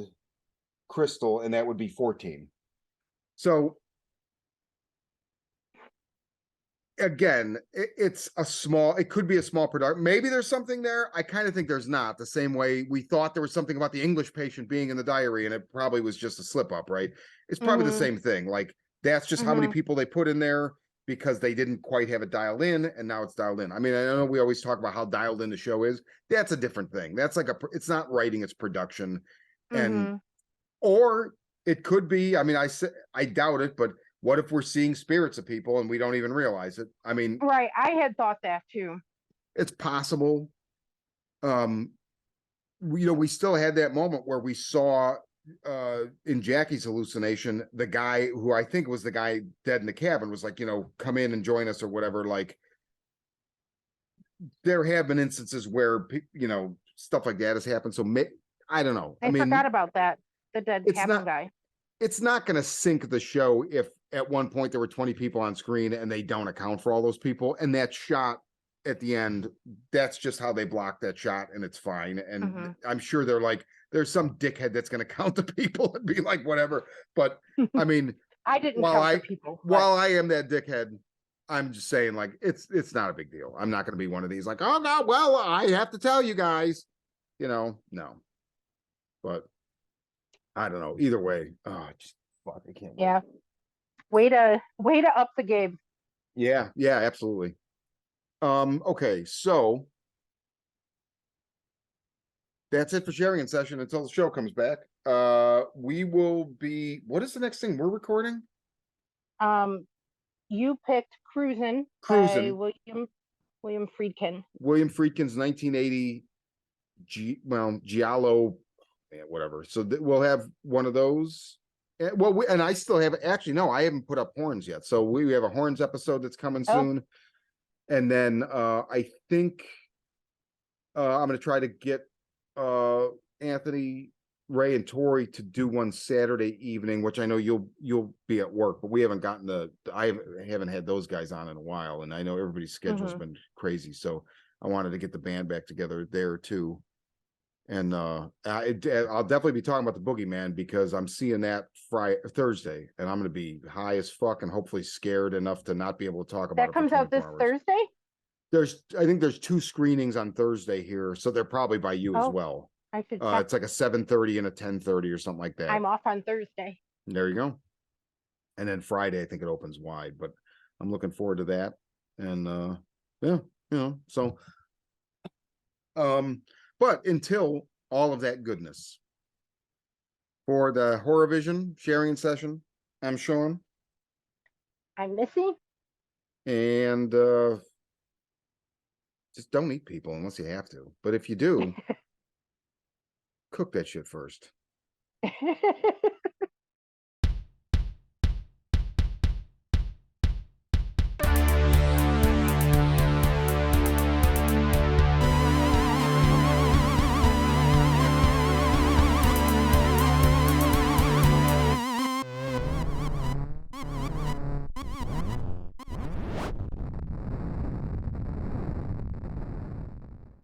[SPEAKER 3] Crystal, and that would be 14. So again, it could be a small production. Maybe there's something there. I kind of think there's not, the same way we thought there was something about the English patient being in the diary, and it probably was just a slip up, right? It's probably the same thing. Like, that's just how many people they put in there because they didn't quite have it dialed in, and now it's dialed in. I mean, I know we always talk about how dialed in the show is. That's a different thing. That's like it's not writing, it's production. And or it could be, I mean, I doubt it, but What if we're seeing spirits of people and we don't even realize it? I mean,
[SPEAKER 4] Right. I had thought that too.
[SPEAKER 3] it's possible. We still had that moment where we saw in Jackie's hallucination, the guy who I think was the guy dead in the cabin was like, come in and join us or whatever. Like, there have been instances where stuff like that has happened. So I don't know.
[SPEAKER 4] I forgot about that. The dead
[SPEAKER 3] it's
[SPEAKER 4] cabin
[SPEAKER 3] not
[SPEAKER 4] guy.
[SPEAKER 3] it's not going to sink the show if at one point there were 20 people on screen and they don't account for all those people, and that shot at the end, that's just how they block that shot, and it's fine. And I'm sure they're like, there's some dickhead that's going to count the people and be like, whatever. But I mean,
[SPEAKER 4] I didn't count the people.
[SPEAKER 3] While I am that dickhead, I'm just saying, like, it's not a big deal. I'm not going to be one of these like, oh no, well, I have to tell you guys, no. But I don't know. Either way, just fuck, I can't wait.
[SPEAKER 4] Yeah. Way to up the game.
[SPEAKER 3] Yeah, absolutely. Okay, so that's it for sharing in session until the show comes back. We will be, what is the next thing we're recording?
[SPEAKER 4] You picked Cruisin' by William Friedkin.
[SPEAKER 3] William Friedkin's 1980 Giallo, whatever. So we'll have one of those. Well, and I still have, actually, no, I haven't put up Horns yet. So we have a Horns episode that's coming soon. And then I think I'm going to try to get Anthony, Ray, and Tori to do one Saturday evening, which I know you'll be at work, but we haven't gotten I haven't had those guys on in a while, and I know everybody's schedule's been crazy, so I wanted to get the band back together there too. And I'll definitely be talking about the Boogeyman, because I'm seeing that Thursday, and I'm going to be high as fuck and hopefully scared enough to not be able to talk about it.
[SPEAKER 4] That comes out this Thursday?
[SPEAKER 3] I think there's 2 screenings on Thursday here, so they're probably by you as well.
[SPEAKER 4] I should check.
[SPEAKER 3] It's like a 7:30 and a 10:30 or something like that.
[SPEAKER 4] I'm off on Thursday.
[SPEAKER 3] There you go. And then Friday, I think it opens wide, but I'm looking forward to that. And so but until all of that goodness, for the Horror Vision sharing session, I'm Sean.
[SPEAKER 4] I'm Missy.
[SPEAKER 3] And just don't eat people unless you have to. But if you do, cook that shit first.